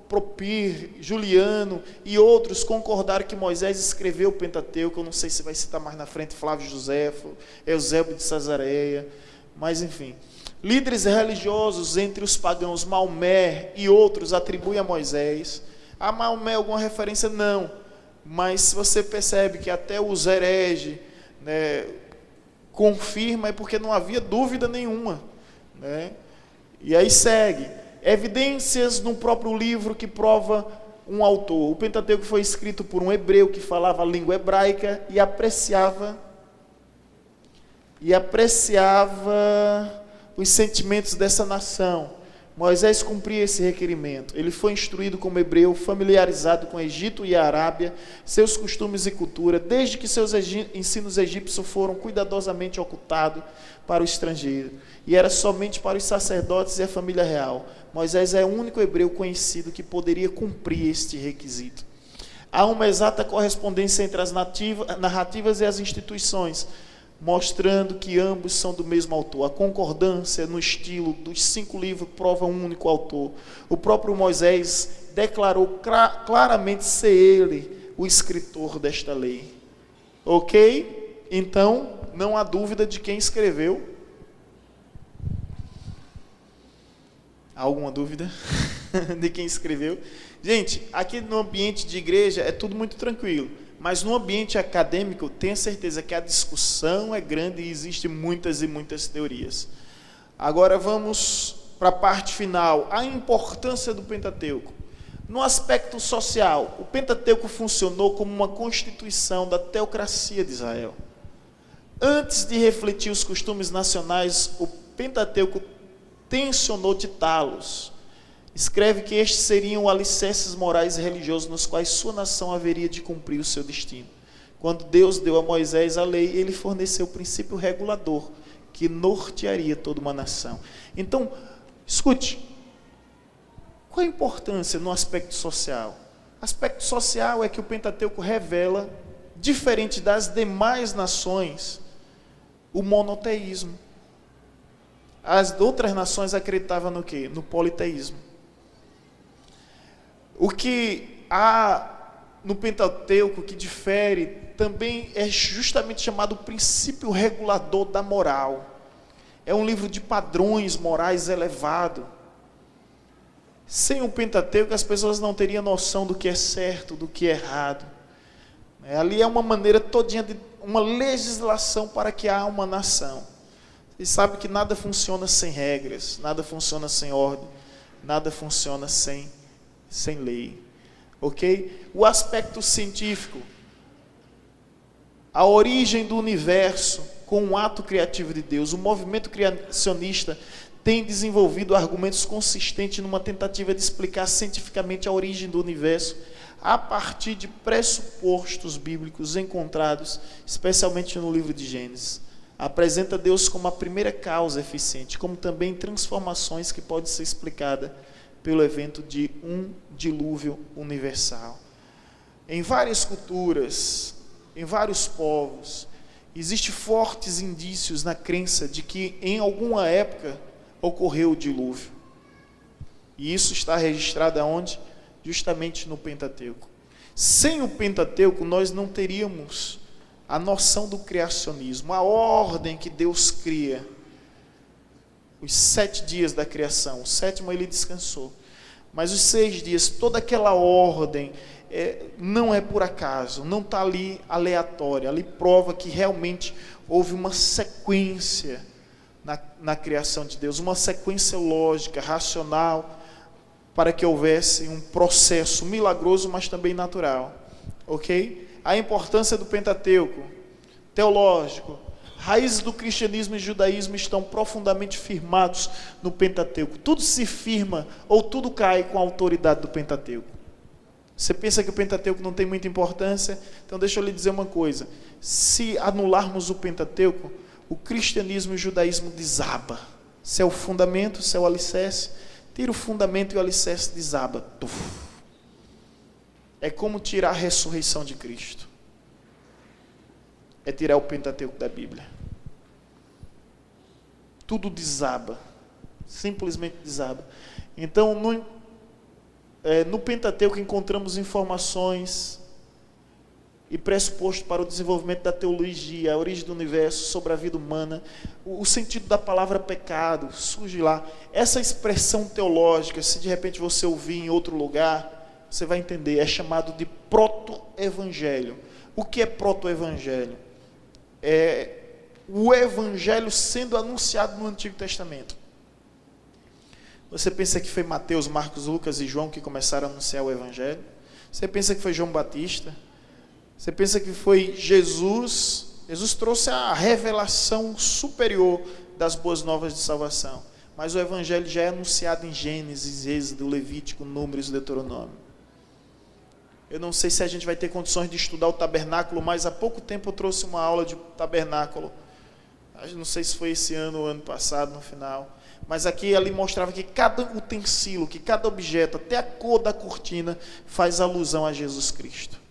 Propir, Juliano e outros concordaram que Moisés escreveu o Pentateuco. Eu não sei se vai citar mais na frente Flávio Josefo, Eusébio de Cesareia, mas enfim. Líderes religiosos entre os pagãos, Maomé e outros, atribuem a Moisés. A Maomé alguma referência? Não, mas você percebe que até os hereges, confirma, é porque não havia dúvida nenhuma, E aí segue. Evidências no próprio livro que prova um autor. O Pentateuco foi escrito por um hebreu que falava a língua hebraica e apreciava os sentimentos dessa nação. Moisés cumpria esse requerimento. Ele foi instruído como hebreu, familiarizado com o Egito e a Arábia, seus costumes e cultura, desde que seus ensinos egípcios foram cuidadosamente ocultados para o estrangeiro. E era somente para os sacerdotes e a família real. Moisés é o único hebreu conhecido que poderia cumprir este requisito. Há uma exata correspondência entre as narrativas e as instituições, mostrando que ambos são do mesmo autor. A concordância no estilo dos 5 livros prova um único autor. O próprio Moisés declarou claramente ser ele o escritor desta lei. Ok? Então, não há dúvida de quem escreveu. Há alguma dúvida de quem escreveu? Gente, aqui no ambiente de igreja é tudo muito tranquilo. Mas no ambiente acadêmico, tenha certeza que a discussão é grande e existem muitas e muitas teorias. Agora vamos para a parte final. A importância do Pentateuco. No aspecto social, o Pentateuco funcionou como uma constituição da teocracia de Israel. Antes de refletir os costumes nacionais, o Pentateuco tensionou ditá-los. Escreve que estes seriam alicerces morais e religiosos nos quais sua nação haveria de cumprir o seu destino. Quando Deus deu a Moisés a lei, ele forneceu o princípio regulador que nortearia toda uma nação. Então, escute, qual a importância no aspecto social? Aspecto social é que o Pentateuco revela, diferente das demais nações, o monoteísmo. As outras nações acreditavam no quê? No politeísmo. O que há no Pentateuco que difere também é justamente chamado princípio regulador da moral. é um livro de padrões morais elevado. Sem o Pentateuco, as pessoas não teriam noção do que é certo, do que é errado. Ali é uma maneira todinha de uma legislação para que há uma nação. Vocês sabem que nada funciona sem regras, nada funciona sem ordem, nada funciona sem lei. Ok? O aspecto científico, a origem do universo com um ato criativo de Deus. O movimento criacionista tem desenvolvido argumentos consistentes numa tentativa de explicar cientificamente a origem do universo a partir de pressupostos bíblicos encontrados, especialmente no livro de Gênesis. Apresenta Deus como a primeira causa eficiente, como também transformações que podem ser explicadas pelo evento de um dilúvio universal. Em várias culturas, em vários povos, existem fortes indícios na crença de que em alguma época ocorreu o dilúvio. E isso está registrado aonde? Justamente no Pentateuco. Sem o Pentateuco, nós não teríamos a noção do criacionismo, a ordem que Deus cria. Os 7 dias da criação, o 7º ele descansou. Mas os 6 dias, toda aquela ordem, não é por acaso, não está ali aleatória. Ali prova que realmente houve uma sequência na criação de Deus, uma sequência lógica, racional, para que houvesse um processo milagroso, mas também natural. Ok? A importância do Pentateuco, teológico, raízes do cristianismo e judaísmo estão profundamente firmados no Pentateuco. Tudo se firma ou tudo cai com a autoridade do Pentateuco. Você pensa que o Pentateuco não tem muita importância? Então deixa eu lhe dizer uma coisa. Se anularmos o Pentateuco, o cristianismo e o judaísmo desaba. Se é o fundamento, se é o alicerce, tira o fundamento e o alicerce desaba. Tuf. É como tirar a ressurreição de Cristo. É tirar o Pentateuco da Bíblia. Tudo desaba. Simplesmente desaba. Então, no Pentateuco encontramos informações e pressuposto para o desenvolvimento da teologia, a origem do universo, sobre a vida humana, o sentido da palavra pecado, surge lá. Essa expressão teológica, se de repente você ouvir em outro lugar, você vai entender, é chamado de proto-evangelho. O que é proto-evangelho? É o evangelho sendo anunciado no Antigo Testamento. Você pensa que foi Mateus, Marcos, Lucas e João que começaram a anunciar o evangelho? Você pensa que foi João Batista? Você pensa que foi Jesus? Jesus trouxe a revelação superior das boas novas de salvação. Mas o evangelho já é anunciado em Gênesis, Êxodo, Levítico, Números e Deuteronômio. Eu não sei se a gente vai ter condições de estudar o tabernáculo, mas há pouco tempo eu trouxe uma aula de tabernáculo. Eu não sei se foi esse ano ou ano passado, no final. Mas aqui ali mostrava que cada utensílio, que cada objeto, até a cor da cortina, faz alusão a Jesus Cristo.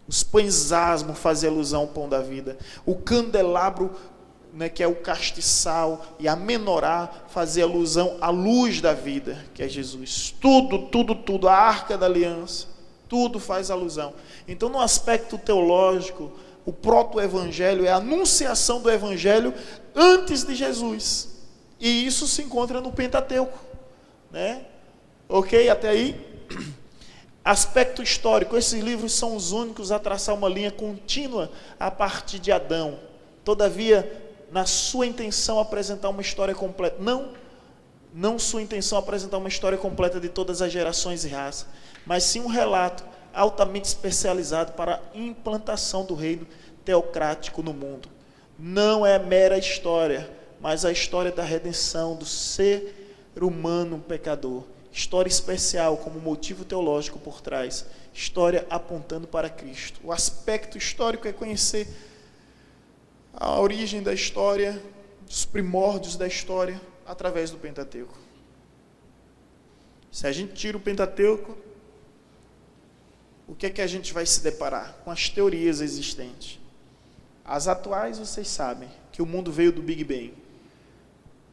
Os pães asmo fazem alusão ao pão da vida. O candelabro, que é o castiçal, e a menorá fazem alusão à luz da vida, que é Jesus. Tudo, a arca da aliança, tudo faz alusão. Então, no aspecto teológico, o proto-evangelho é a anunciação do evangelho antes de Jesus. E isso se encontra no Pentateuco. Ok? Até aí? Aspecto histórico, esses livros são os únicos a traçar uma linha contínua a partir de Adão. Todavia, na sua intenção apresentar uma história completa, não sua intenção apresentar uma história completa de todas as gerações e raças, mas sim um relato altamente especializado para a implantação do reino teocrático no mundo. Não é mera história, mas a história da redenção do ser humano pecador. História especial como motivo teológico por trás. História apontando para Cristo. O aspecto histórico é conhecer a origem da história, os primórdios da história, através do Pentateuco. Se a gente tira o Pentateuco, o que é que a gente vai se deparar? Com as teorias existentes. As atuais, vocês sabem, que o mundo veio do Big Bang,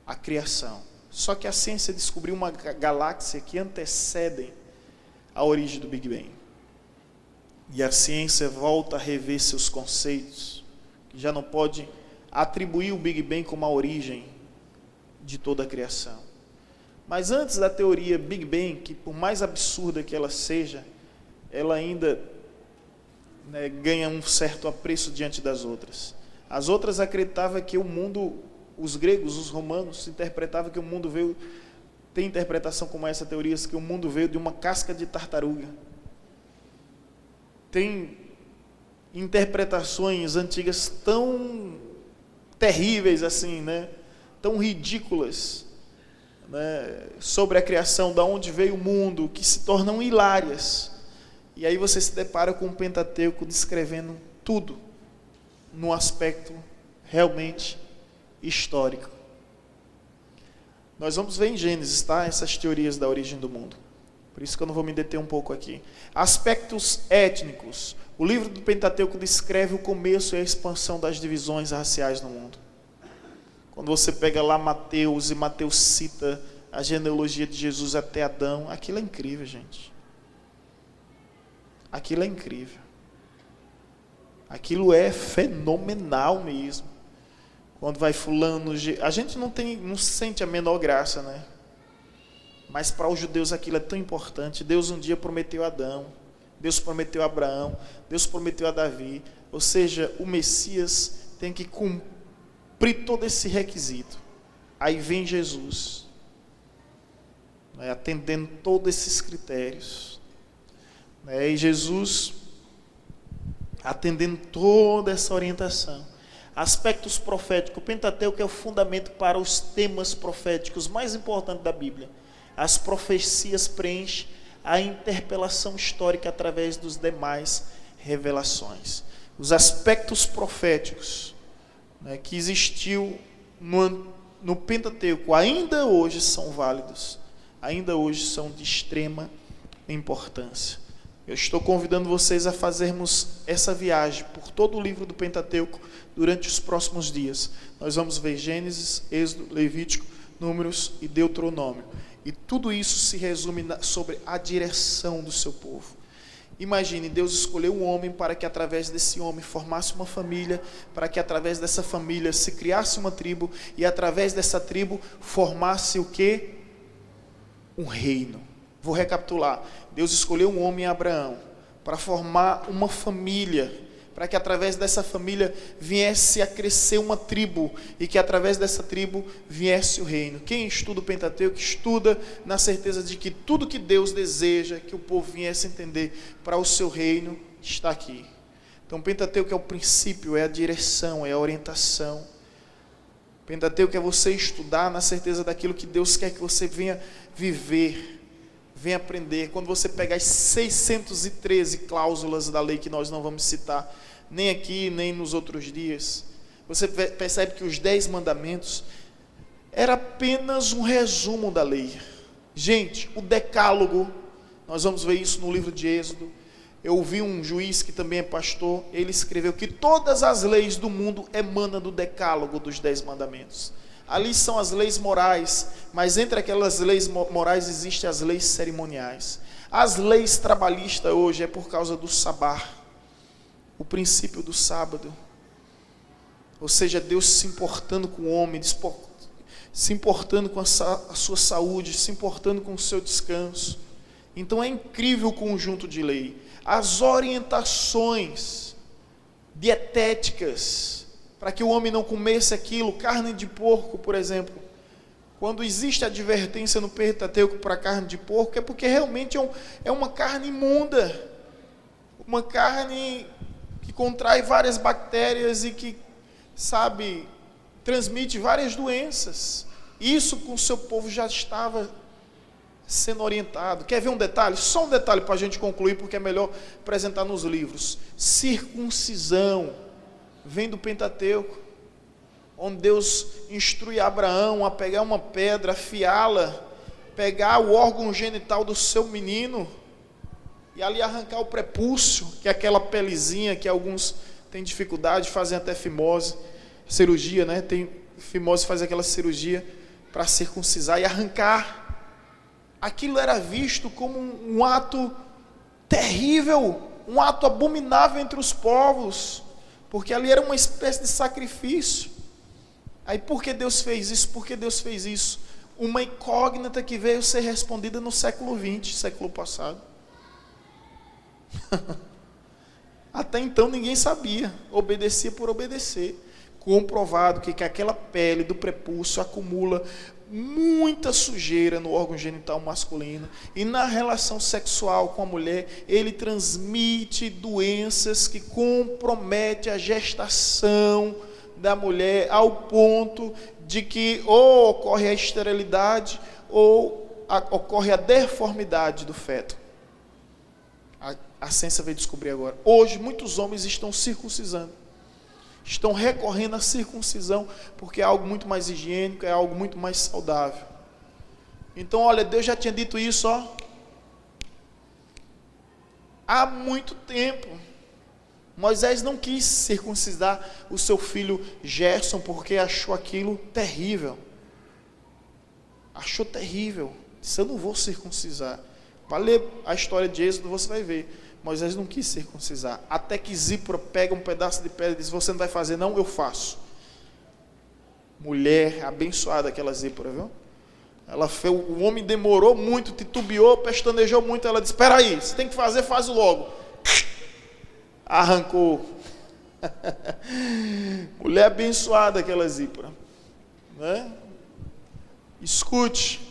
a criação. Só que a ciência descobriu uma galáxia que antecede a origem do Big Bang. E a ciência volta a rever seus conceitos, que já não pode atribuir o Big Bang como a origem de toda a criação. Mas antes da teoria Big Bang, que por mais absurda que ela seja, ela ainda, né, ganha um certo apreço diante das outras. As outras acreditavam que o mundo, os gregos, os romanos, interpretavam que o mundo veio, tem interpretação como essa teoria, que o mundo veio de uma casca de tartaruga. Tem interpretações antigas tão terríveis assim, né? Tão ridículas, né? Sobre a criação, da onde veio o mundo, que se tornam hilárias. E aí você se depara com o Pentateuco descrevendo tudo no aspecto realmente histórico. Nós vamos ver em Gênesis, tá? Essas teorias da origem do mundo. Por isso que eu não vou me deter um pouco aqui. Aspectos étnicos. O livro do Pentateuco descreve o começo e a expansão das divisões raciais no mundo. Quando você pega lá Mateus, e Mateus cita a genealogia de Jesus até Adão, aquilo é incrível, gente. Aquilo é incrível. Aquilo é fenomenal mesmo. Quando vai fulano, a gente não sente a menor graça, né? Mas para os judeus aquilo é tão importante. Deus um dia prometeu a Adão, Deus prometeu a Abraão, Deus prometeu a Davi. Ou seja, o Messias tem que cumprir todo esse requisito. Aí vem Jesus, né, atendendo todos esses critérios. Né, e Jesus atendendo toda essa orientação. Aspectos proféticos. O Pentateuco é o fundamento para os temas proféticos mais importantes da Bíblia. As profecias preenchem a interpelação histórica através dos demais revelações. Os aspectos proféticos, né, que existiu no Pentateuco ainda hoje são válidos, ainda hoje são de extrema importância. Eu estou convidando vocês a fazermos essa viagem por todo o livro do Pentateuco durante os próximos dias. Nós vamos ver Gênesis, Êxodo, Levítico, Números e Deuteronômio. E tudo isso se resume sobre a direção do seu povo. Imagine, Deus escolheu um homem para que através desse homem formasse uma família, para que através dessa família se criasse uma tribo, e através dessa tribo formasse o quê? Um reino. Vou recapitular. Deus escolheu um homem, Abraão, para formar uma família, para que através dessa família viesse a crescer uma tribo, e que através dessa tribo viesse o reino. Quem estuda o Pentateuco, estuda na certeza de que tudo que Deus deseja que o povo viesse a entender para o seu reino, está aqui. Então o Pentateuco é o princípio, é a direção, é a orientação. O Pentateuco é você estudar na certeza daquilo que Deus quer que você venha viver, venha aprender. Quando você pegar as 613 cláusulas da lei, que nós não vamos citar nem aqui, nem nos outros dias, você percebe que os 10 mandamentos era apenas um resumo da lei. Gente, o decálogo, nós vamos ver isso no livro de Êxodo. Eu ouvi um juiz que também é pastor, ele escreveu que todas as leis do mundo emanam do decálogo dos 10 mandamentos. Ali são as leis morais, mas entre aquelas leis morais existem as leis cerimoniais. As leis trabalhistas hoje é por causa do sabá, o princípio do sábado. Ou seja, Deus se importando com o homem, se importando com a sua saúde, se importando com o seu descanso. Então é incrível o conjunto de lei. As orientações dietéticas, para que o homem não comesse aquilo, carne de porco, por exemplo. Quando existe advertência no Pentateuco para carne de porco, é porque realmente é uma carne imunda, uma carne que contrai várias bactérias e que, transmite várias doenças. Isso com o seu povo já estava sendo orientado. Quer ver um detalhe? Só um detalhe para a gente concluir, porque é melhor apresentar nos livros. Circuncisão vem do Pentateuco, onde Deus instrui Abraão a pegar uma pedra, afiá-la, pegar o órgão genital do seu menino e ali arrancar o prepúcio, que é aquela pelezinha que alguns têm dificuldade, fazem até fimose, cirurgia, né? Tem fimose, faz aquela cirurgia para circuncisar e arrancar. Aquilo era visto como um ato terrível, um ato abominável entre os povos, porque ali era uma espécie de sacrifício. Aí por que Deus fez isso? Por que Deus fez isso? Uma incógnita que veio ser respondida no século XX, século passado. Até então ninguém sabia, obedecia por obedecer. Comprovado que aquela pele do prepúcio acumula muita sujeira no órgão genital masculino, e na relação sexual com a mulher, ele transmite doenças que comprometem a gestação da mulher, ao ponto de que ou ocorre a esterilidade ou ocorre a deformidade do feto. A ciência veio descobrir agora. Hoje muitos homens estão circuncisando, estão recorrendo à circuncisão, porque é algo muito mais higiênico, é algo muito mais saudável. Então, olha, Deus já tinha dito isso, há muito tempo. Moisés não quis circuncidar o seu filho Gerson, porque achou aquilo terrível. Achou terrível. Disse: eu não vou circuncidar. Vai ler a história de Êxodo, você vai ver. Moisés não quis circuncidar, até que Zípora pega um pedaço de pedra e diz: você não vai fazer não? Eu faço. Mulher abençoada aquela Zípora, viu? Ela fez, o homem demorou muito, titubeou, pestanejou muito, ela disse: espera aí, você tem que fazer, faz logo. Arrancou. Mulher abençoada aquela Zípora, né? Escute.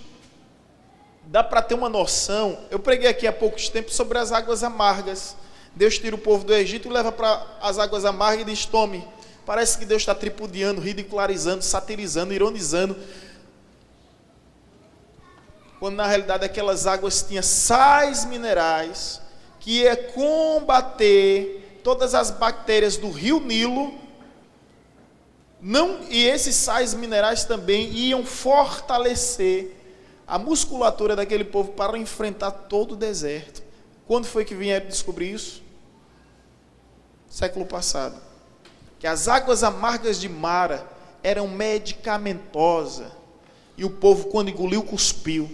Dá para ter uma noção. Eu preguei aqui há poucos tempos sobre as águas amargas. Deus tira o povo do Egito e leva para as águas amargas e diz: tome. Parece que Deus está tripudiando, ridicularizando, satirizando, ironizando, quando na realidade aquelas águas tinham sais minerais que ia combater todas as bactérias do rio Nilo. E esses sais minerais também iam fortalecer a musculatura daquele povo para enfrentar todo o deserto. Quando foi que vieram descobrir isso? Século passado. Que as águas amargas de Mara eram medicamentosas, e o povo, quando engoliu, cuspiu.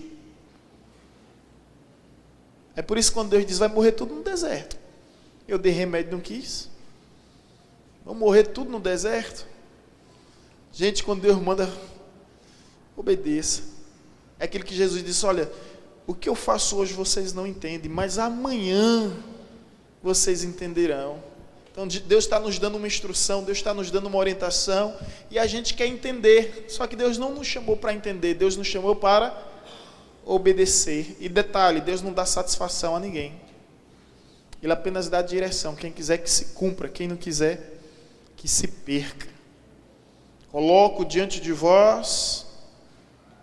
É por isso que quando Deus diz: vai morrer tudo no deserto, eu dei remédio, não quis. Vão morrer tudo no deserto. Gente, quando Deus manda, obedeça. É aquilo que Jesus disse: olha, o que eu faço hoje vocês não entendem, mas amanhã vocês entenderão. Então Deus está nos dando uma instrução, Deus está nos dando uma orientação, e a gente quer entender. Só que Deus não nos chamou para entender, Deus nos chamou para obedecer. E detalhe, Deus não dá satisfação a ninguém, Ele apenas dá direção. Quem quiser que se cumpra, quem não quiser que se perca. Coloco diante de vós,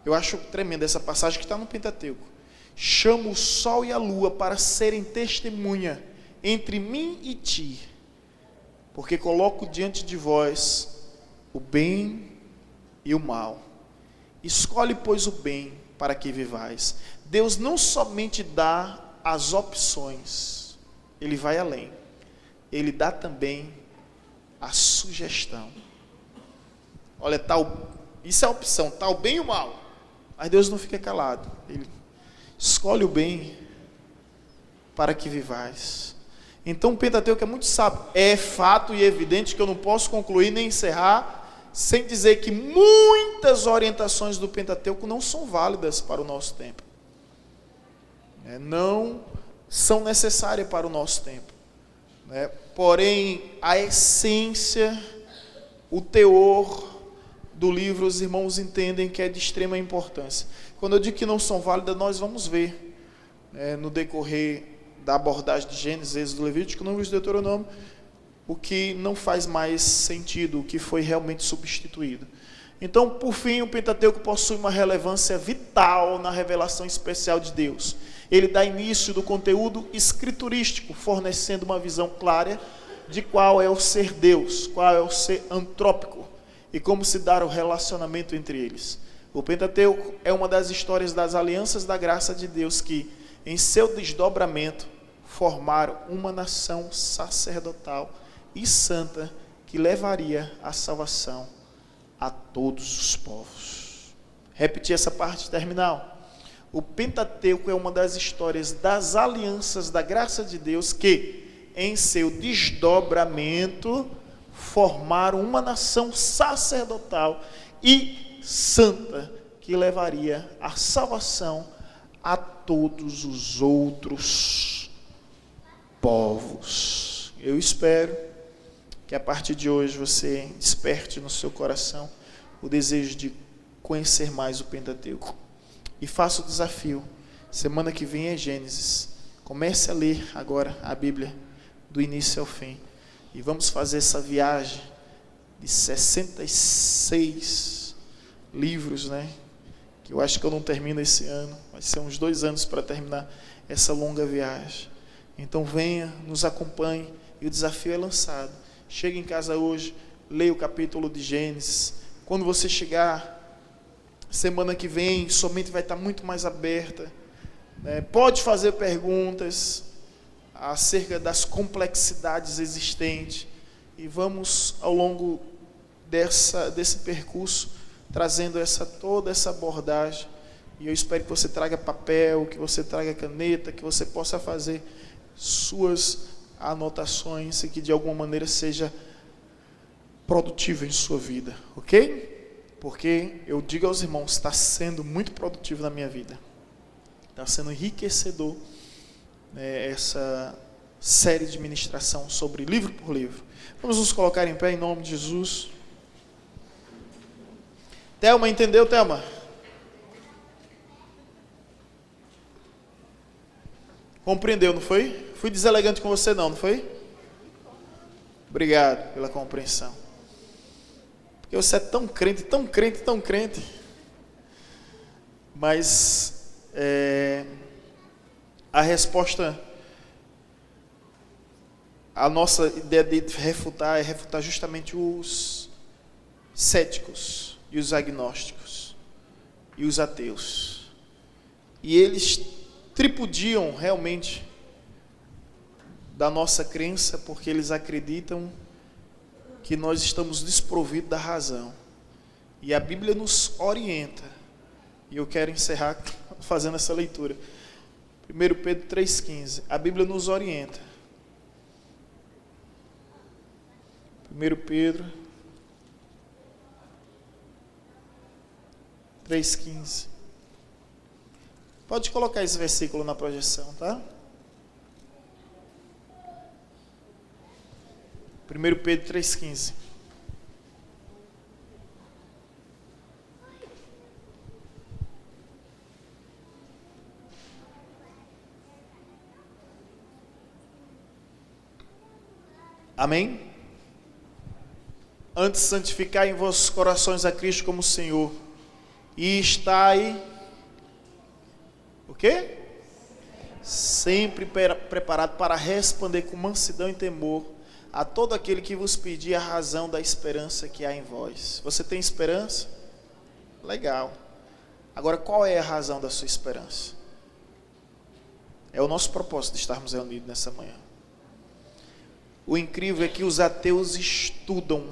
eu acho tremenda essa passagem que está no Pentateuco: chamo o sol e a lua para serem testemunha entre mim e ti, porque coloco diante de vós o bem e o mal. Escolhe, pois, o bem para que vivais. Deus não somente dá as opções, Ele vai além. Ele dá também a sugestão. Olha, isso é a opção, o bem e o mal. Mas Deus não fica calado. Ele escolhe o bem para que vivais. Então o Pentateuco é muito sábio. É fato e evidente que eu não posso concluir nem encerrar sem dizer que muitas orientações do Pentateuco não são válidas para o nosso tempo. Não são necessárias para o nosso tempo. Porém, a essência, o teor do livro, os irmãos entendem que é de extrema importância. Quando eu digo que não são válidas, nós vamos ver no decorrer da abordagem de Gênesis, Êxodo, Levítico, Números e Deuteronômio, o que não faz mais sentido, o que foi realmente substituído. Então, por fim, o Pentateuco possui uma relevância vital na revelação especial de Deus. Ele dá início do conteúdo escriturístico, fornecendo uma visão clara de qual é o ser Deus, qual é o ser antrópico e como se dá o relacionamento entre eles. O Pentateuco é uma das histórias das alianças da graça de Deus que, em seu desdobramento, formaram uma nação sacerdotal e santa que levaria a salvação a todos os povos. Repetir essa parte terminal. O Pentateuco é uma das histórias das alianças da graça de Deus que, em seu desdobramento, formaram uma nação sacerdotal e santa, que levaria a salvação a todos os outros povos. Eu espero que a partir de hoje você desperte no seu coração o desejo de conhecer mais o Pentateuco. E faça o desafio. Semana que vem é Gênesis. Comece a ler agora a Bíblia do início ao fim. E vamos fazer essa viagem de 66 livros, né? Que eu acho que eu não termino esse ano. Vai ser uns 2 anos para terminar essa longa viagem. Então venha, nos acompanhe. E o desafio é lançado. Chegue em casa hoje, leia o capítulo de Gênesis. Quando você chegar, semana que vem, sua mente vai estar muito mais aberta. Pode fazer perguntas acerca das complexidades existentes. E vamos, ao longo desse percurso, trazendo toda essa abordagem. E eu espero que você traga papel, que você traga caneta, que você possa fazer suas anotações e que de alguma maneira seja produtivo em sua vida, ok? Porque eu digo aos irmãos, está sendo muito produtivo na minha vida. Está sendo enriquecedor, essa série de ministração sobre livro por livro. Vamos nos colocar em pé em nome de Jesus. Thelma, entendeu, Thelma? Compreendeu, não foi? Fui deselegante com você não foi? Obrigado pela compreensão. Porque você é tão crente, tão crente, tão crente. Mas a resposta, a nossa ideia de refutar é refutar justamente os céticos e os agnósticos e os ateus. E eles tripudiam realmente da nossa crença, porque eles acreditam que nós estamos desprovidos da razão. E a Bíblia nos orienta. E eu quero encerrar fazendo essa leitura. 1 Pedro 3,15. A Bíblia nos orienta. 1 Pedro 3,15. Pode colocar esse versículo na projeção, tá? 1 Pedro 3,15. Amém? Antes santificai em vossos corações a Cristo como Senhor, e estai, o quê? Sempre preparado para responder com mansidão e temor a todo aquele que vos pedir a razão da esperança que há em vós. Você tem esperança? Legal. Agora, qual é a razão da sua esperança? É o nosso propósito de estarmos reunidos nessa manhã. O incrível é que os ateus estudam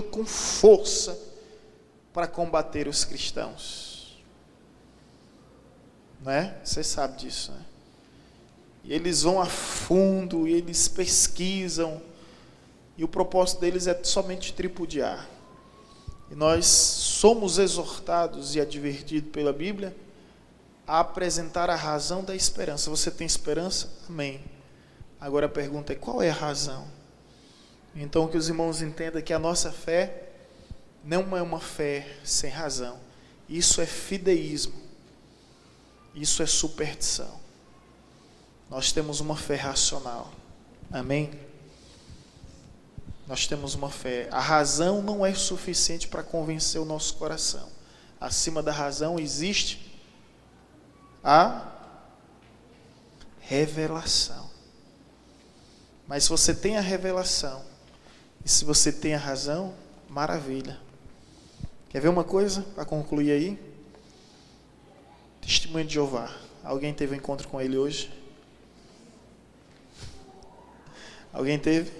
com força para combater os cristãos. Não é? Você sabe disso, né? E eles vão a fundo, e eles pesquisam, e o propósito deles é somente tripudiar. E nós somos exortados e advertidos pela Bíblia a apresentar a razão da esperança. Você tem esperança? Amém. Agora a pergunta é, qual é a razão? Então que os irmãos entendam que a nossa fé não é uma fé sem razão. Isso é fideísmo. Isso é superstição. Nós temos uma fé racional. Amém? Nós temos uma fé. A razão não é suficiente para convencer o nosso coração. Acima da razão existe a revelação. Mas se você tem a revelação, e se você tem a razão, maravilha. Quer ver uma coisa para concluir aí? Testemunho de Jeová. Alguém teve um encontro com ele hoje? Alguém teve?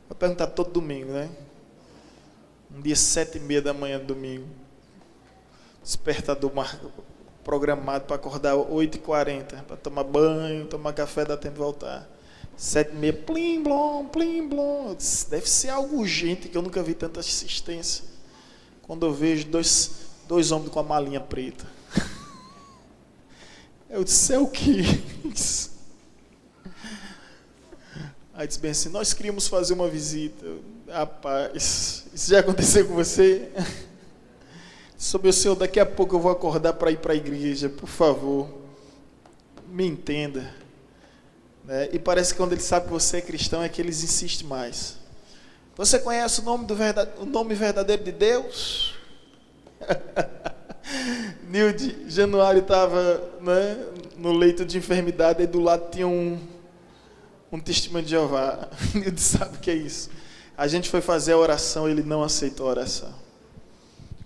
Vou perguntar todo domingo, né? Um dia 7:30 da manhã do domingo. Despertador programado para acordar 8:40, para tomar banho, tomar café, dá tempo de voltar. 7h30, plim, blom, plim, blom. Eu disse, deve ser algo urgente, que eu nunca vi tanta assistência. Quando eu vejo dois homens com a malinha preta. Eu disse, é o quê? Aí disse bem assim, nós queríamos fazer uma visita. Rapaz, isso já aconteceu com você? Sobre o Senhor, daqui a pouco eu vou acordar para ir para a igreja, por favor, me entenda. Né? E parece que quando ele sabe que você é cristão é que eles insistem mais. Você conhece o nome verdadeiro de Deus? Nilde, Januário estava, né, no leito de enfermidade e do lado tinha um testemunho de Jeová. Nilde sabe o que é isso. A gente foi fazer a oração, ele não aceitou a oração.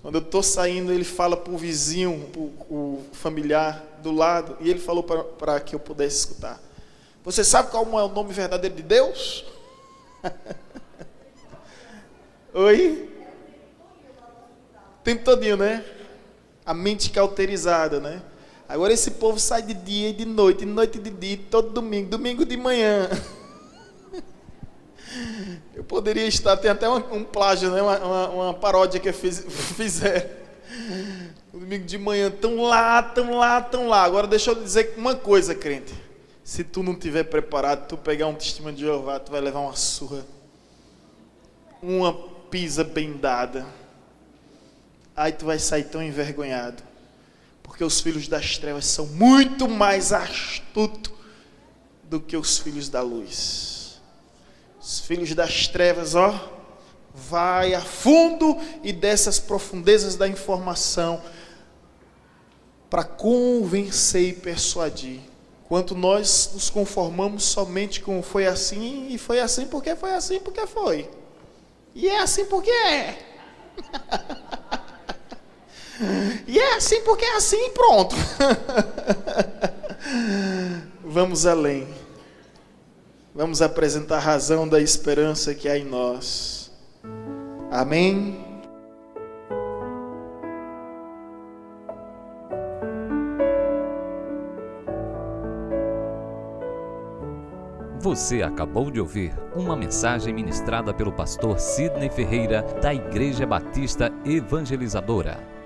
Quando eu estou saindo, ele fala para o vizinho, para o familiar do lado, e ele falou para que eu pudesse escutar. Você sabe qual é o nome verdadeiro de Deus? Oi? O tempo todinho, né? A mente cauterizada, né? Agora esse povo sai de dia e de noite e de dia, todo domingo de manhã. Eu poderia estar, tem até um plágio, né? uma paródia que fizeram. No domingo de manhã, tão lá. Agora deixa eu dizer uma coisa, crente. Se tu não estiver preparado, tu pegar um testemunho de Jeová, tu vai levar uma surra. Uma pisa bem dada. Aí tu vai sair tão envergonhado. Porque os filhos das trevas são muito mais astutos do que os filhos da luz. Os filhos das trevas, vai a fundo e desce as profundezas da informação para convencer e persuadir. Enquanto nós nos conformamos somente com foi assim, e foi assim porque foi. E é assim porque é. E é assim porque é assim e pronto. Vamos além. Vamos apresentar a razão da esperança que há em nós. Amém? Você acabou de ouvir uma mensagem ministrada pelo pastor Sidney Ferreira, da Igreja Batista Evangelizadora.